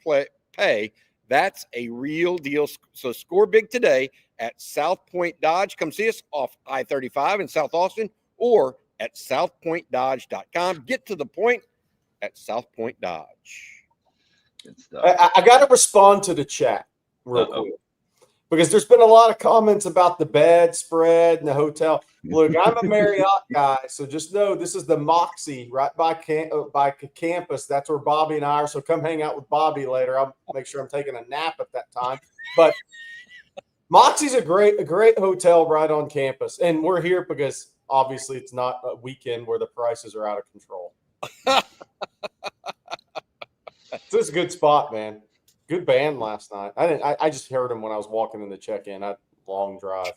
pay. That's a real deal. So score big today at South Point Dodge. Come see us off I-35 in South Austin or at southpointdodge.com. Get to the point at South Point Dodge. I got to respond to the chat real quick, because there's been a lot of comments about the bed spread and the hotel. Look, I'm a Marriott guy, so just know this is the Moxie right by campus. That's where Bobby and I are. So come hang out with Bobby later. I'll make sure I'm taking a nap at that time. But Moxie's a great hotel right on campus, and we're here because obviously it's not a weekend where the prices are out of control. So it's a good spot, man. Good band last night. I just heard them when I was walking in the check-in. Long drive.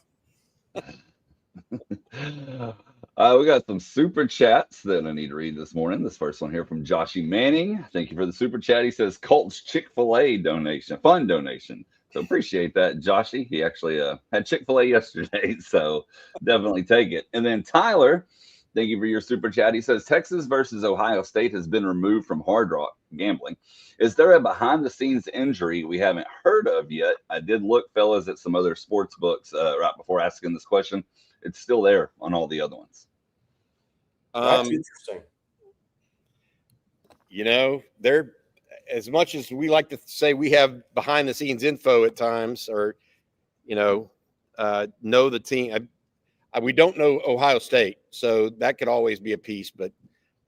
We got some super chats that I need to read this morning. This first one here from Joshy Manning. Thank you for the super chat. He says Colts Chick-fil-A donation, fun donation. So appreciate that, Joshy. He actually had Chick-fil-A yesterday, so definitely take it. And then Tyler, thank you for your super chat. He says Texas versus Ohio State has been removed from Hard Rock gambling. Is there a behind-the-scenes injury we haven't heard of yet? I did look, fellas, at some other sports books right before asking this question. It's still there on all the other ones. That's interesting. You know, they're as much as we like to say we have behind-the-scenes info at times, or know the team. We don't know Ohio State, so that could always be a piece, but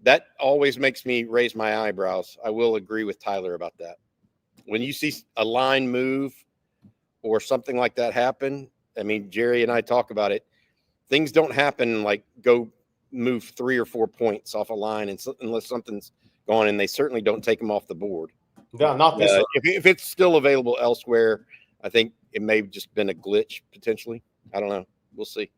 that always makes me raise my eyebrows. I will agree with Tyler about that. When you see a line move or something like that happen, I mean, Jerry and I talk about it. Things don't happen like go move 3 or 4 points off a line unless something's going, and they certainly don't take them off the board. No, not this. If it's still available elsewhere, I think it may have just been a glitch potentially. I don't know. We'll see.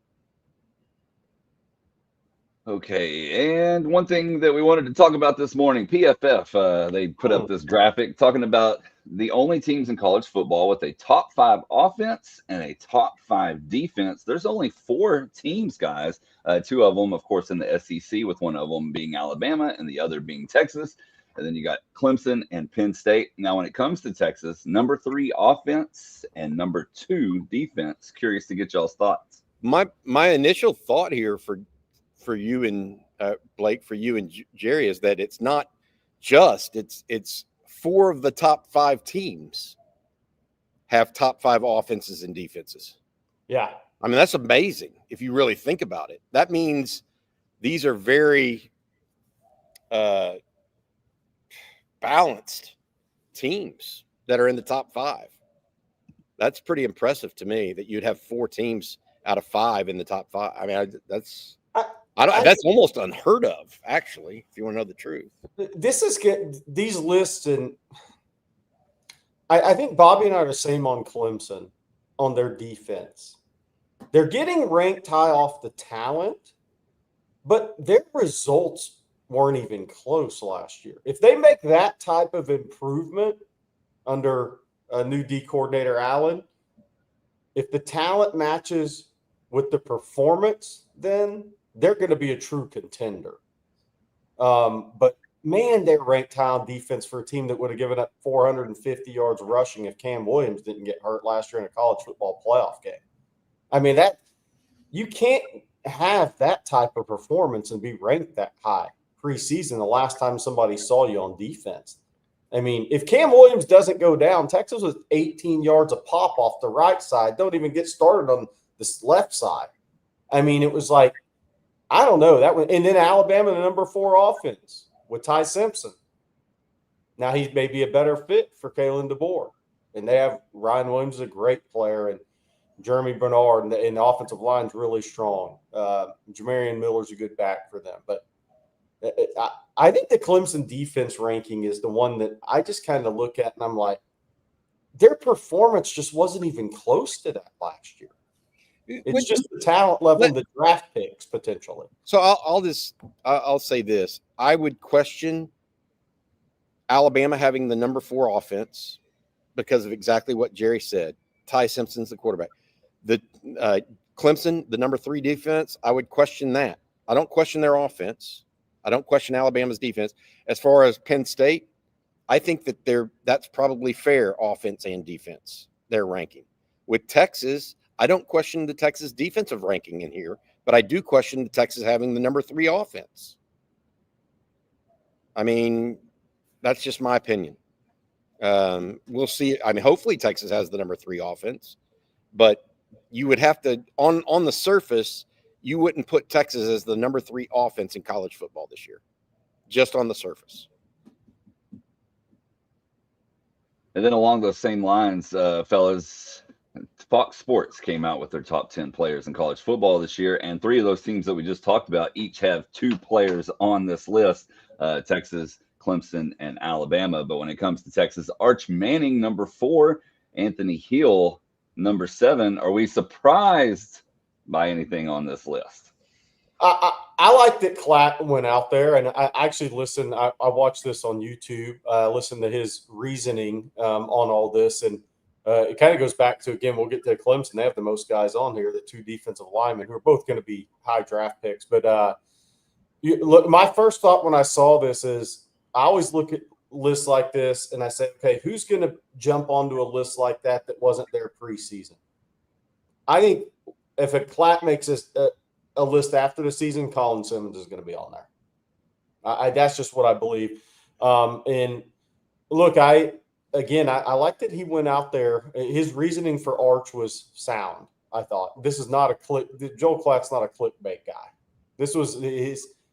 Okay, and one thing that we wanted to talk about this morning, PFF, they put up this graphic talking about the only teams in college football with a top 5 offense and a top 5 defense. There's only 4 teams, guys. 2 of them, of course, in the SEC, with one of them being Alabama and the other being Texas. And then you got Clemson and Penn State. Now, when it comes to Texas, number 3 offense and number 2 defense. Curious to get y'all's thoughts. My initial thought here for you and Blake, for you and Jerry, is that it's not just it's 4 of the top 5 teams have top 5 offenses and defenses. Yeah, I mean, that's amazing if you really think about it. That means these are very balanced teams that are in the top 5. That's pretty impressive to me that you'd have 4 teams out of 5 in the top 5. I mean, that's almost unheard of, actually, if you want to know the truth. This is these lists, and I think Bobby and I are the same on Clemson on their defense. They're getting ranked high off the talent, but their results weren't even close last year. If they make that type of improvement under a new D coordinator, Allen, if the talent matches with the performance, then they're going to be a true contender. But, man, they're ranked high on defense for a team that would have given up 450 yards rushing if Cam Williams didn't get hurt last year in a college football playoff game. I mean, that you can't have that type of performance and be ranked that high preseason the last time somebody saw you on defense. I mean, if Cam Williams doesn't go down, Texas was 18 yards a pop off the right side. Don't even get started on this left side. I mean, it was like, I don't know that one. And then Alabama, the number 4 offense with Ty Simpson. Now he may be a better fit for Kalen DeBoer. And they have Ryan Williams is a great player, and Jeremy Bernard and the offensive line is really strong. Jamarian Miller's a good back for them. But I think the Clemson defense ranking is the one that I just kind of look at and I'm like, their performance just wasn't even close to that last year. It's just the talent level and the draft picks potentially. So I'll say this. I would question Alabama having the number 4 offense because of exactly what Jerry said. Ty Simpson's the quarterback. The Clemson, the number 3 defense, I would question that. I don't question their offense. I don't question Alabama's defense. As far as Penn State, I think that that's probably fair offense and defense, their ranking. With Texas, I don't question the Texas defensive ranking in here, but I do question the Texas having the number 3 offense. I mean, that's just my opinion. We'll see. I mean, hopefully Texas has the number 3 offense, but you would have to on the surface, you wouldn't put Texas as the number 3 offense in college football this year, just on the surface. And then along those same lines, fellas, Fox Sports came out with their top 10 players in college football this year, and 3 of those teams that we just talked about each have 2 players on this list, Texas, Clemson, and Alabama. But when it comes to Texas, Arch Manning, number 4, Anthony Hill, number 7. Are we surprised by anything on this list? I like that Klatt went out there, and I actually listened. I watched this on YouTube, listened to his reasoning on all this, and it kind of goes back to, again, we'll get to Clemson. They have the most guys on here, the 2 defensive linemen, who are both going to be high draft picks. But look, my first thought when I saw this is I always look at lists like this, and I say, okay, who's going to jump onto a list like that wasn't there preseason? I think if a Klatt makes a list after the season, Colin Simmons is going to be on there. That's just what I believe. And look, I like that he went out there. His reasoning for Arch was sound. I thought this is not Joel Klatt's not a clickbait guy. This was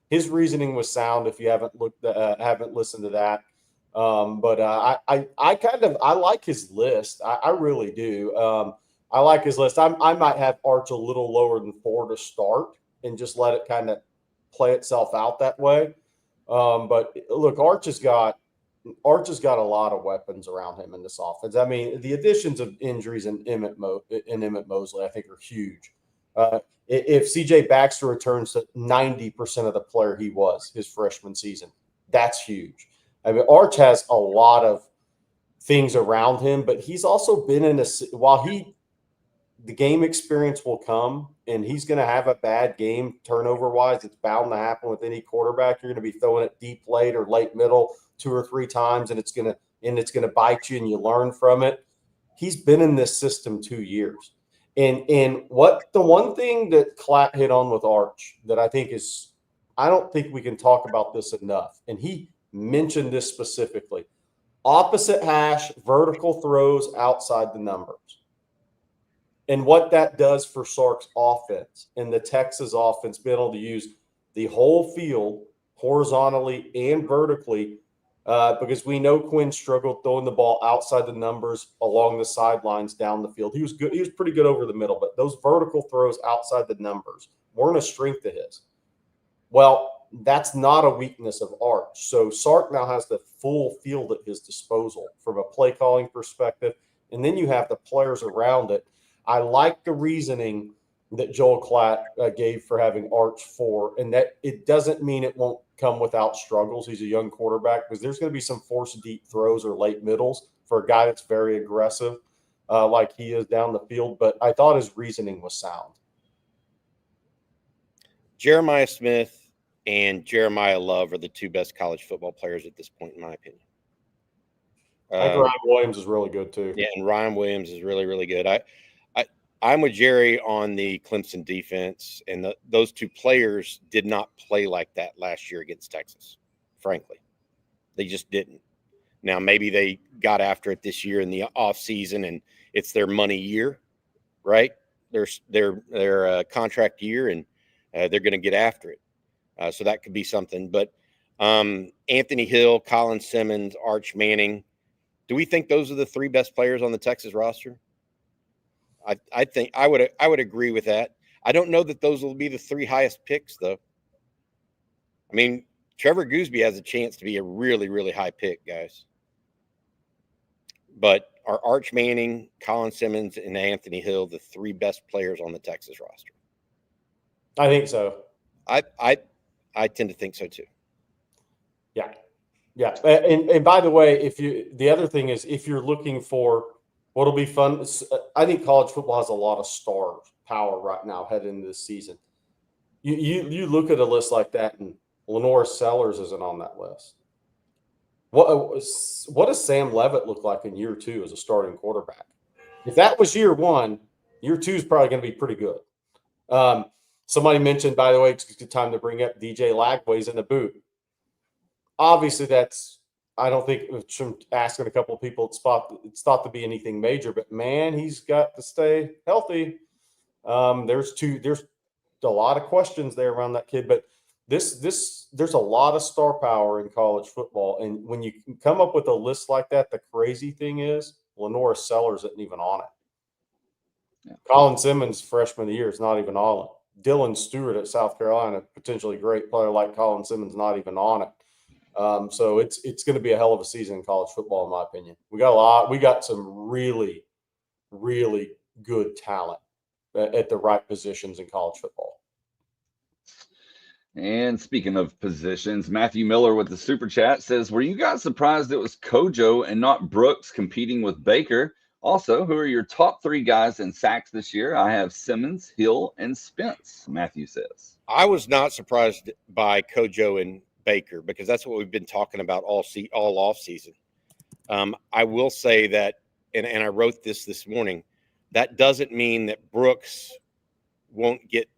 his reasoning was sound. If you haven't listened to that, but I like his list. I really do. I like his list. I might have Arch a little lower than 4 to start and just let it kind of play itself out that way. But look, Arch has got a lot of weapons around him in this offense. I mean, the additions of injuries in Emmett Mosley, I think, are huge. If C.J. Baxter returns to 90% of the player he was his freshman season, that's huge. I mean, Arch has a lot of things around him, but he's also been in the game experience will come, and he's going to have a bad game turnover-wise. It's bound to happen with any quarterback. You're going to be throwing it deep late or late middle 2 or 3 times, and it's going to bite you, and you learn from it. He's been in this system 2 years. And what the one thing that Klatt hit on with Arch that I think is – I don't think we can talk about this enough, and he mentioned this specifically. Opposite hash, vertical throws outside the numbers. And what that does for Sark's offense and the Texas offense, being able to use the whole field horizontally and vertically, because we know Quinn struggled throwing the ball outside the numbers along the sidelines down the field. He was good. He was pretty good over the middle, but those vertical throws outside the numbers weren't a strength of his. Well, that's not a weakness of Arch. So Sark now has the full field at his disposal from a play calling perspective, and then you have the players around it. I like the reasoning that Joel Klatt gave for having Arch 4, and that it doesn't mean it won't come without struggles. He's a young quarterback, because there's going to be some forced deep throws or late middles for a guy that's very aggressive like he is down the field. But I thought his reasoning was sound. Jeremiah Smith and Jeremiah Love are the 2 best college football players at this point, in my opinion. I think Ryan Williams is really good too. Yeah, and Ryan Williams is really, really good. I'm with Jerry on the Clemson defense, and those 2 players did not play like that last year against Texas, frankly. They just didn't. Now, maybe they got after it this year in the offseason, and it's their money year, right? Their contract year, and they're going to get after it. So that could be something. But Anthony Hill, Colin Simmons, Arch Manning, do we think those are the 3 best players on the Texas roster? I think I would agree with that. I don't know that those will be the 3 highest picks, though. I mean, Trevor Gooseby has a chance to be a really, really high pick, guys. But are Arch Manning, Colin Simmons, and Anthony Hill the 3 best players on the Texas roster? I think so. I tend to think so too. Yeah. And by the way, the other thing is, if you're looking for what'll be fun, I think college football has a lot of star power right now heading into this season. You look at a list like that, and Lenore Sellers isn't on that list. What does Sam Levitt look like in year 2 as a starting quarterback? If that was year 1, year 2 is probably going to be pretty good. Somebody mentioned, by the way, it's a good time to bring up DJ Lagway's in the boot. Obviously, I don't think from asking a couple of people, it's thought to be anything major. But man, he's got to stay healthy. There's a lot of questions there around that kid, but there's a lot of star power in college football, and when you come up with a list like that, the crazy thing is Lenora Sellers isn't even on it. Yeah. Colin Simmons, freshman of the year, is not even on it. Dylan Stewart at South Carolina, potentially great player like Colin Simmons, not even on it. So it's going to be a hell of a season in college football, in my opinion. We got some really, really good talent at the right positions in college football. And speaking of positions, Matthew Miller with the super chat says, were you guys surprised it was Kojo and not Brooks competing with Baker? Also, who are your top 3 guys in sacks this year? I have Simmons, Hill, and Spence, Matthew says. I was not surprised by Kojo and Baker because that's what we've been talking about all off season. I will say that, and I wrote this morning, that doesn't mean that Brooks won't get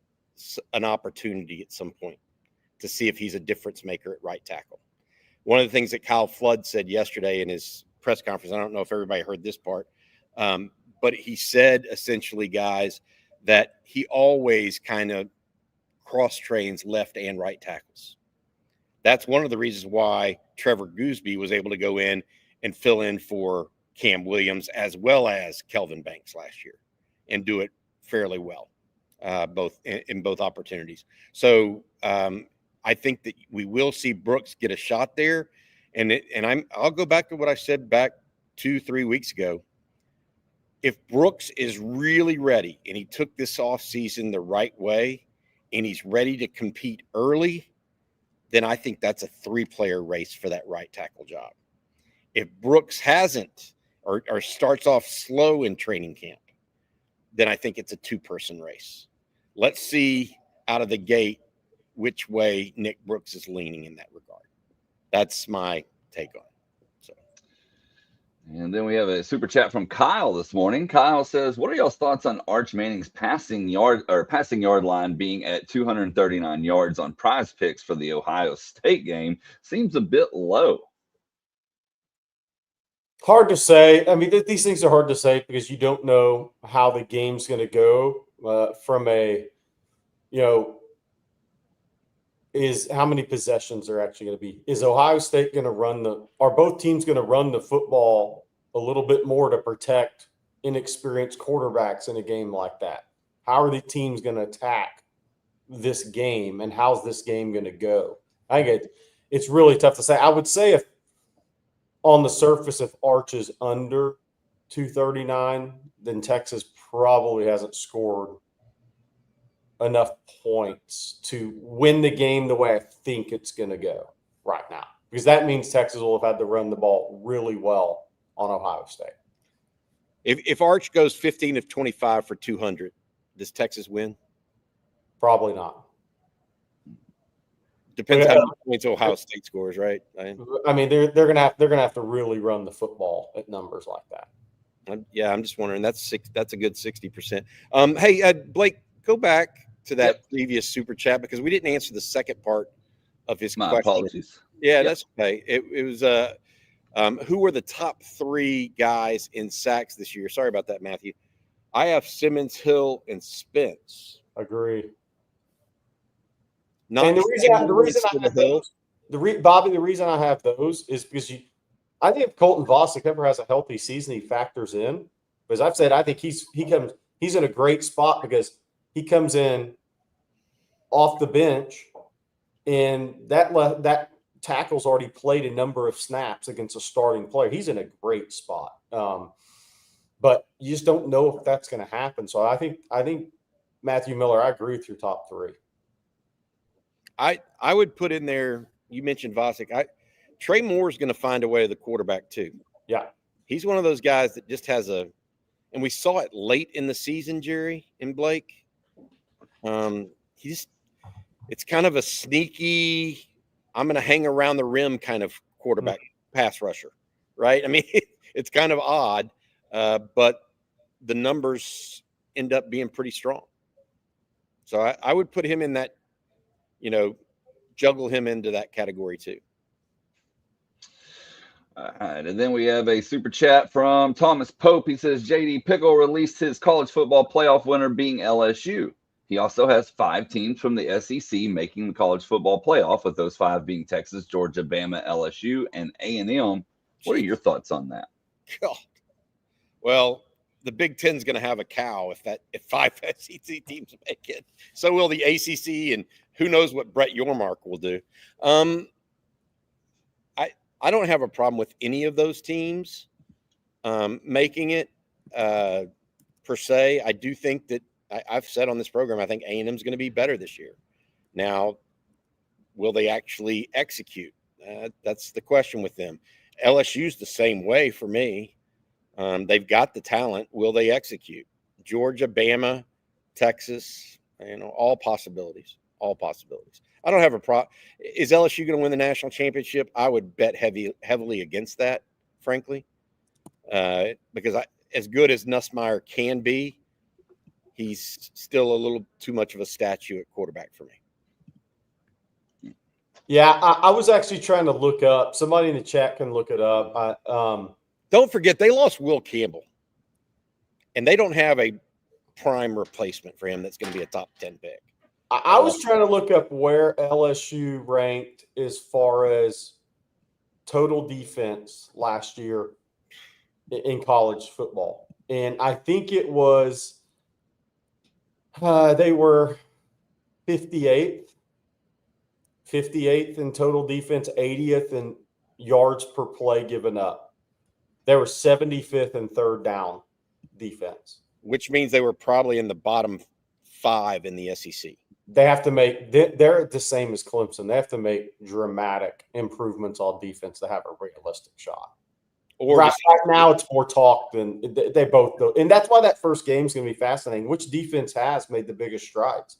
an opportunity at some point to see if he's a difference maker at right tackle. One of the things that Kyle Flood said yesterday in his press conference, I don't know if everybody heard this part, but he said essentially, guys, that he always kind of cross trains left and right tackles. That's one of the reasons why Trevor Gooseby was able to go in and fill in for Cam Williams as well as Kelvin Banks last year and do it fairly well, both in both opportunities. So I think that we will see Brooks get a shot there. I'll go back to what I said back 2-3 weeks ago. If Brooks is really ready and he took this offseason the right way and he's ready to compete early, then I think that's a 3-player race for that right tackle job. If Brooks hasn't or starts off slow in training camp, then I think it's a 2-person race. Let's see out of the gate which way Nick Brooks is leaning in that regard. That's my take on it. And then we have a super chat from Kyle this morning. Kyle says, what are y'all's thoughts on Arch Manning's passing yard line being at 239 yards on Prize Picks for the Ohio State game? Seems a bit low. Hard to say. I mean, these things are hard to say because you don't know how the game's going to go from a, is how many possessions are actually going to be. Is Ohio State going to are both teams going to run the football a little bit more to protect inexperienced quarterbacks in a game like that? How are the teams going to attack this game, and how's this game going to go? I think it's really tough to say. I would say if on the surface, if Arch is under 239, then Texas probably hasn't scored enough points to win the game the way I think it's going to go right now, because that means Texas will have had to run the ball really well on Ohio State. If Arch goes 15 of 25 for 200, does Texas win? Probably not. Depends how many points Ohio State scores, right? I mean, they're gonna have to really run the football at numbers like that. I'm just wondering. That's a good 60%. Hey, Blake, go back to that previous super chat because we didn't answer the second part of his question. Apologies. Yeah, that's okay. It was who were the top 3 guys in sacks this year? Sorry about that, Matthew. I have Simmons, Hill, and Spence. Agree. And the reason I have those, Bobby, the reason I have those is because I think if Colton Vosick ever has a healthy season, he factors in. Because I've said I think he's in a great spot because he comes in off the bench, and that tackle's already played a number of snaps against a starting player. He's in a great spot, but you just don't know if that's going to happen. So I think Matthew Miller, I agree with your top 3. I would put in there. You mentioned Vosick. Trey Moore's going to find a way to the quarterback too. Yeah, he's one of those guys that just has and we saw it late in the season, Jerry and Blake. It's kind of a sneaky, I'm going to hang around the rim kind of quarterback pass rusher, right? I mean, it's kind of odd, but the numbers end up being pretty strong. So I would put him in that, juggle him into that category too. All right, and then we have a super chat from Thomas Pope. He says JD Pickle released his college football playoff winner being LSU. He also has 5 teams from the SEC making the college football playoff, with those 5 being Texas, Georgia, Bama, LSU, and A&M. What are your thoughts on that? God. Well, the Big Ten's going to have a cow if 5 SEC teams make it. So will the ACC, and who knows what Brett Yormark will do. I don't have a problem with any of those teams making it per se. I do think that I've said on this program, I think A&M is going to be better this year. Now, will they actually execute? That's the question with them. LSU's the same way for me. They've got the talent. Will they execute? Georgia, Bama, Texas, all possibilities. All possibilities. I don't have a problem. Is LSU going to win the national championship? I would bet heavily against that, frankly, because as good as Nussmeier can be, he's still a little too much of a statue at quarterback for me. Yeah, I was actually trying to look up. Somebody in the chat can look it up. Don't forget, they lost Will Campbell, and they don't have a prime replacement for him that's going to be a top 10 pick. I was trying to look up where LSU ranked as far as total defense last year in college football. And I think it was they were 58th in total defense, 80th in yards per play given up. They were 75th in third down defense. Which means they were probably in the bottom 5 in the SEC. They have to make – they're the same as Clemson. They have to make dramatic improvements on defense to have a realistic shot. Or right now it's more talk than they both do. And that's why that first game is going to be fascinating. Which defense has made the biggest strides?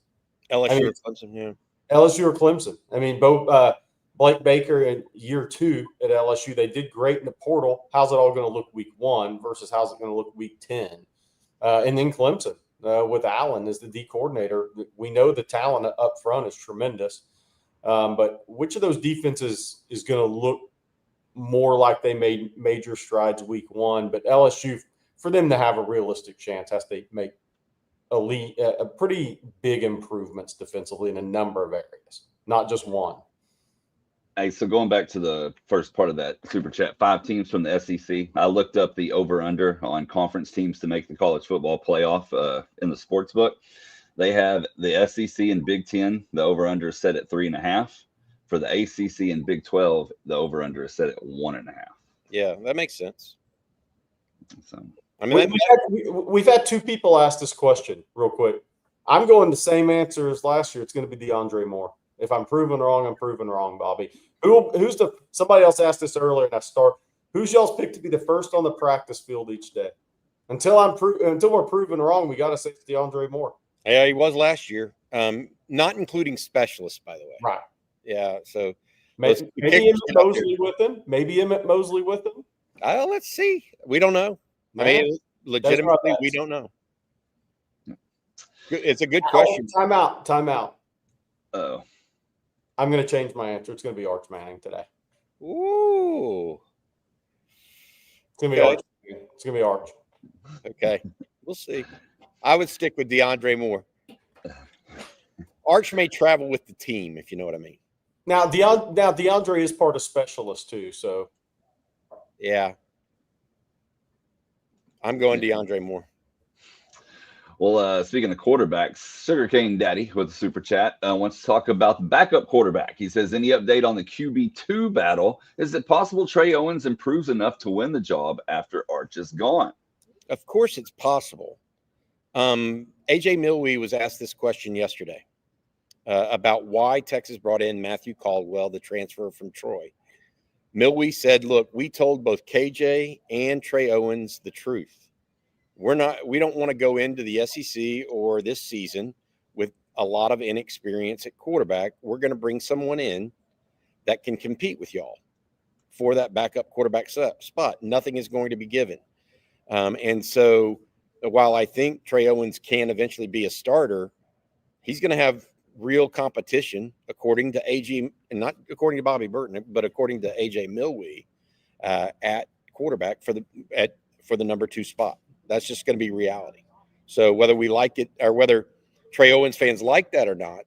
LSU or Clemson, yeah. LSU or Clemson. I mean, both Blake Baker in year 2 at LSU, they did great in the portal. How's it all going to look week 1 versus how's it going to look week 10? And then Clemson. With Allen as the D coordinator, we know the talent up front is tremendous. But which of those defenses is going to look more like they made major strides week 1? But LSU, for them to have a realistic chance, has to make a pretty big improvements defensively in a number of areas, not just one. Hey, so going back to the first part of that super chat, 5 teams from the SEC. I looked up the over-under on conference teams to make the college football playoff in the sports book. They have the SEC and Big Ten. The over-under is set at 3.5. For the ACC and Big 12, the over-under is set at 1.5. Yeah, that makes sense. So, I mean, we've had 2 people ask this question real quick. I'm going the same answer as last year. It's going to be DeAndre Moore. If I'm proven wrong, I'm proven wrong, Bobby. Somebody else asked this earlier, and who's y'all's pick to be the first on the practice field each day? Until we're proven wrong, we got to say it's DeAndre Moore. Yeah, he was last year. Not including specialists, by the way. Right. Yeah. So maybe Emmett Mosley with him. Maybe Emmett Mosley with him. Let's see. We don't know. I mean, legitimately, we don't know. It's a good question. Time out. Oh. I'm going to change my answer. It's going to be Arch Manning today. Ooh. It's going to be Arch. It's going to be Arch. Okay. We'll see. I would stick with DeAndre Moore. Arch may travel with the team, if you know what I mean. Now DeAndre is part of specialists too, so. Yeah. I'm going DeAndre Moore. Well, speaking of quarterbacks, Sugarcane Daddy with a super chat wants to talk about the backup quarterback. He says, any update on the QB2 battle? Is it possible Trey Owens improves enough to win the job after Arch is gone? Of course it's possible. AJ Milwee was asked this question yesterday about why Texas brought in Matthew Caldwell, the transfer from Troy. Milwee said, look, we told both KJ and Trey Owens the truth. We don't want to go into the SEC or this season with a lot of inexperience at quarterback. We're going to bring someone in that can compete with y'all for that backup quarterback spot. Nothing is going to be given. And so while I think Trey Owens can eventually be a starter, he's going to have real competition, according to AJ, and not according to Bobby Burton, but according to AJ Milwee, at quarterback for the number 2 spot. That's just going to be reality. So whether we like it or whether Trey Owens fans like that or not,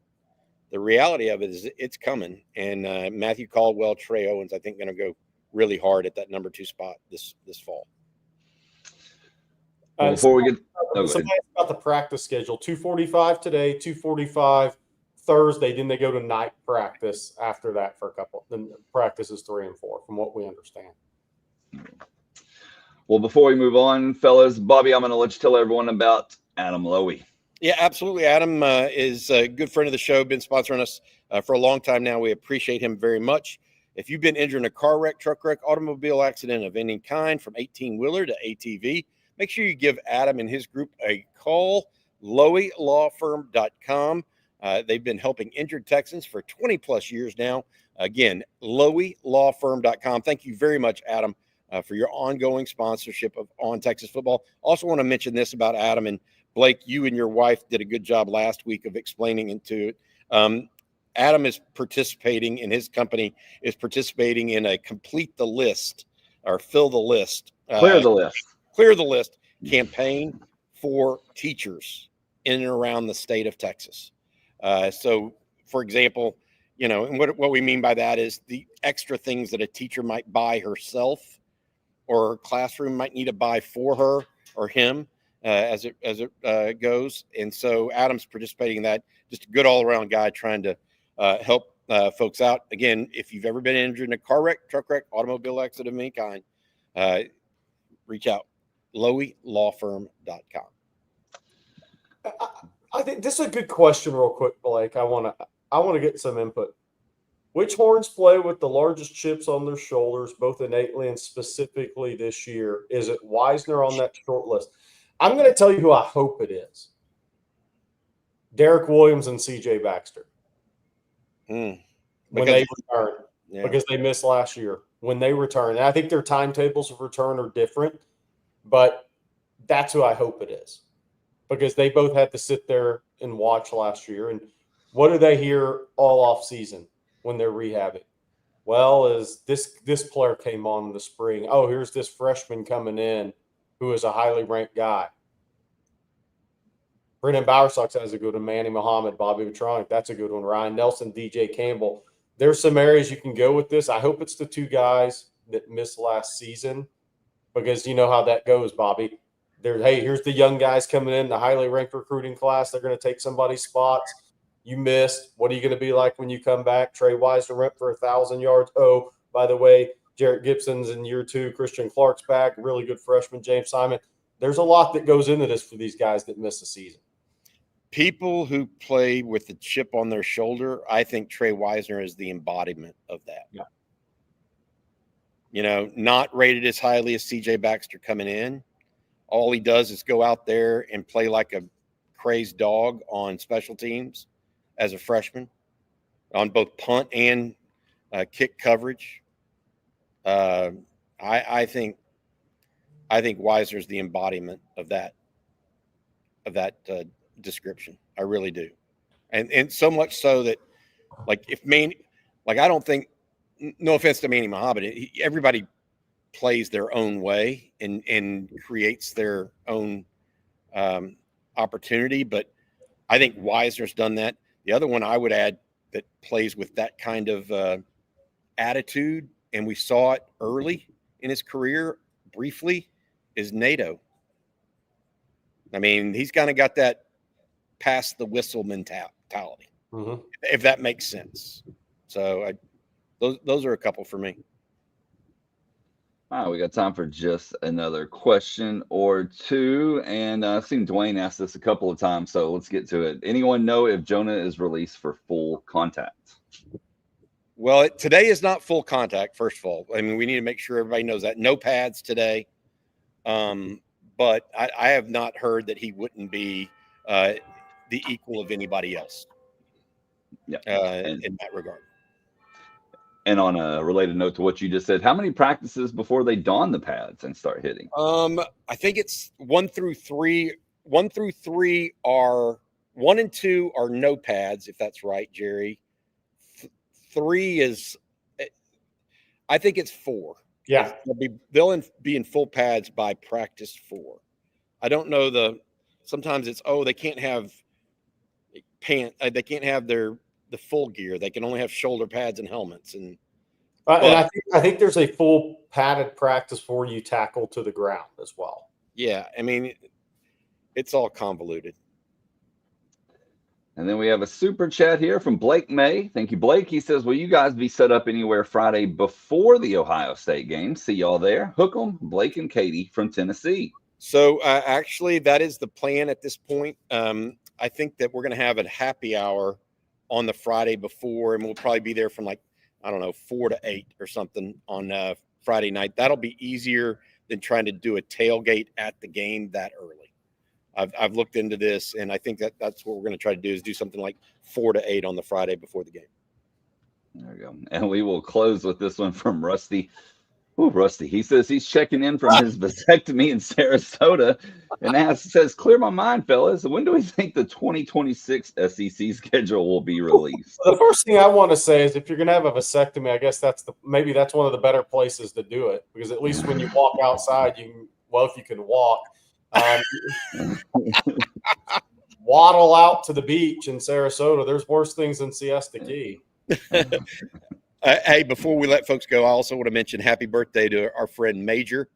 the reality of it is it's coming. And Matthew Caldwell, Trey Owens, I think, going to go really hard at that number 2 spot this fall. Well, before we get somebody about the practice schedule, 2:45 today, 2:45 Thursday. Then they go to night practice after that for a couple. Then practice is 3 and 4, from what we understand. Well, before we move on, fellas, Bobby, I'm going to let you tell everyone about Adam Lowy. Yeah, absolutely. Adam is a good friend of the show, been sponsoring us for a long time now. We appreciate him very much. If you've been injured in a car wreck, truck wreck, automobile accident of any kind, from 18-wheeler to ATV, make sure you give Adam and his group a call, loweylawfirm.com. They've been helping injured Texans for 20-plus years now. Again, loweylawfirm.com. Thank you very much, Adam, for your ongoing sponsorship of On Texas Football. Also want to mention this about Adam, and Blake, you and your wife did a good job last week of explaining into it. Adam is participating, and his company is participating in a complete the list or fill the list. Clear the list campaign for teachers in and around the state of Texas. So, for example, and what we mean by that is the extra things that a teacher might buy herself or her classroom might need to buy for her or him as it goes. And so Adam's participating in that. Just a good all-around guy trying to help folks out. Again, if you've ever been injured in a car wreck, truck wreck, automobile accident of any kind, reach out. loweylawfirm.com. I think this is a good question real quick, Blake. I want to get some input. Which horns play with the largest chips on their shoulders, both innately and specifically this year? Is it Wisner on that short list? I'm going to tell you who I hope it is. Derek Williams and C.J. Baxter. When they return. Yeah. Because they missed last year. When they return. And I think their timetables of return are different, but that's who I hope it is. Because they both had to sit there and watch last year. And what do they hear all off season when they're rehabbing? Well, is this player came on in the spring. Oh, here's this freshman coming in who is a highly ranked guy. Brendan Bowersox has a good one. Manny Muhammad, Bobby Petronic, that's a good one. Ryan Nelson, DJ Campbell. There's some areas you can go with this. I hope it's the 2 guys that missed last season, because you know how that goes, Bobby. Hey, here's the young guys coming in, the highly ranked recruiting class. They're going to take somebody's spots. You missed. What are you going to be like when you come back? Trey Wisner went for 1,000 yards. Oh, by the way, Jarrett Gibson's in year 2. Christian Clark's back. Really good freshman, James Simon. There's a lot that goes into this for these guys that miss a season. People who play with the chip on their shoulder, I think Trey Wisner is the embodiment of that. Yeah. Not rated as highly as C.J. Baxter coming in. All he does is go out there and play like a crazed dog on special teams as a freshman on both punt and kick coverage. I think Wisner's the embodiment of that description. I really do. And so much so that I don't think, no offense to Manny Muhammad, everybody plays their own way and creates their own opportunity. But I think Wisner's done that. The other one I would add that plays with that kind of attitude, and we saw it early in his career briefly, is NATO. I mean, he's kind of got that pass the whistle mentality, if that makes sense. So those are a couple for me. Wow, we got time for just another question or two. And I've seen Dwayne ask this a couple of times, so let's get to it. Anyone know if Jonah is released for full contact? Well, today is not full contact, first of all. I mean, we need to make sure everybody knows that. No pads today. But I have not heard that he wouldn't be the equal of anybody else in that regard. And on a related note to what you just said, how many practices before they don the pads and start hitting? I think it's 1 through 3. 1 through 3 are 1 and 2 are no pads, if that's right, Jerry. 3 is, I think it's 4. Yeah. They'll be in full pads by practice 4. I don't know sometimes it's, they can't have they can't have the full gear. They can only have shoulder pads and helmets. And I think there's a full padded practice for you tackle to the ground as well. Yeah. I mean, it's all convoluted. And then we have a super chat here from Blake May. Thank you, Blake. He says, will you guys be set up anywhere Friday before the Ohio State game? See y'all there. Hook 'em, Blake and Katie from Tennessee. So actually, that is the plan at this point. I think that we're going to have a happy hour on the Friday before, and we'll probably be there from 4 to 8 or something on Friday night. That'll be easier than trying to do a tailgate at the game that early. I've looked into this, and I think that's what we're going to try to do is do something like 4 to 8 on the Friday before the game. There we go. And we will close with this one from Rusty. Ooh, Rusty. He says he's checking in from his vasectomy in Sarasota and says, clear my mind, fellas. When do we think the 2026 SEC schedule will be released? The first thing I want to say is if you're going to have a vasectomy, I guess maybe that's one of the better places to do it, because at least when you walk outside, if you can walk, waddle out to the beach in Sarasota. There's worse things than Siesta Key. Hey, before we let folks go, I also want to mention happy birthday to our friend Major,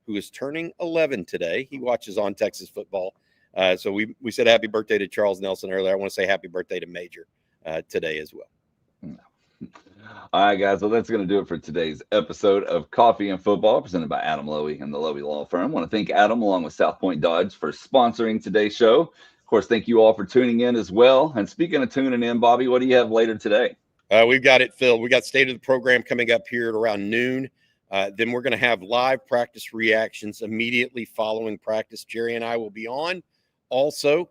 who is turning 11 today. He watches On Texas Football. So we said happy birthday to Charles Nelson earlier. I want to say happy birthday to Major today as well. All right, guys. Well, that's going to do it for today's episode of Coffee and Football, presented by Adam Lowy and the Lowy Law Firm. I want to thank Adam, along with South Point Dodge, for sponsoring today's show. Of course, thank you all for tuning in as well. And speaking of tuning in, Bobby, what do you have later today? We've got it filled. We got State of the Program coming up here at around noon. Then we're going to have live practice reactions immediately following practice. Jerry and I will be on. Also,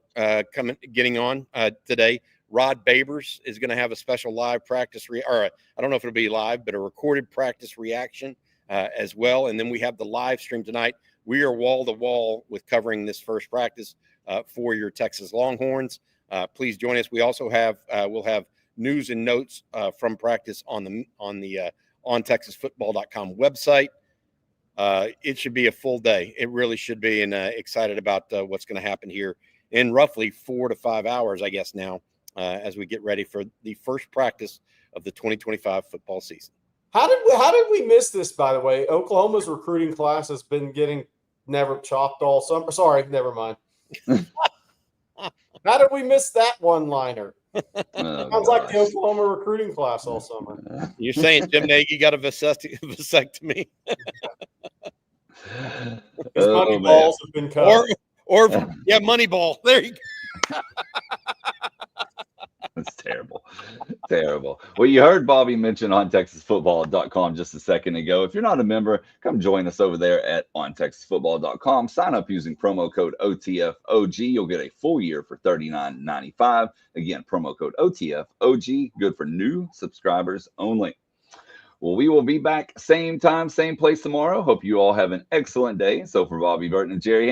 getting on today, Rod Babers is going to have a special live practice, I don't know if it'll be live, but a recorded practice reaction as well. And then we have the live stream tonight. We are wall to wall with covering this first practice for your Texas Longhorns. Please join us. We also we'll have news and notes from practice on the ontexasfootball.com website. It should be a full day. It really should be, and excited about what's going to happen here in roughly 4 to 5 hours, I guess now, as we get ready for the first practice of the 2025 football season. How did we miss this, by the way? Oklahoma's recruiting class has been getting never chopped all summer. Sorry, never mind. How did we miss that one-liner? Sounds like the Oklahoma recruiting class all summer. You're saying Jim Nagy got a vasectomy? His money balls have been cut. Moneyball. There you go. That's terrible. Terrible. Well, you heard Bobby mention ontexasfootball.com just a second ago. If you're not a member, come join us over there at ontexasfootball.com. Sign up using promo code OTFOG. You'll get a full year for $39.95. Again, promo code OTFOG. Good for new subscribers only. Well, we will be back same time, same place tomorrow. Hope you all have an excellent day. So for Bobby Burton and Jerry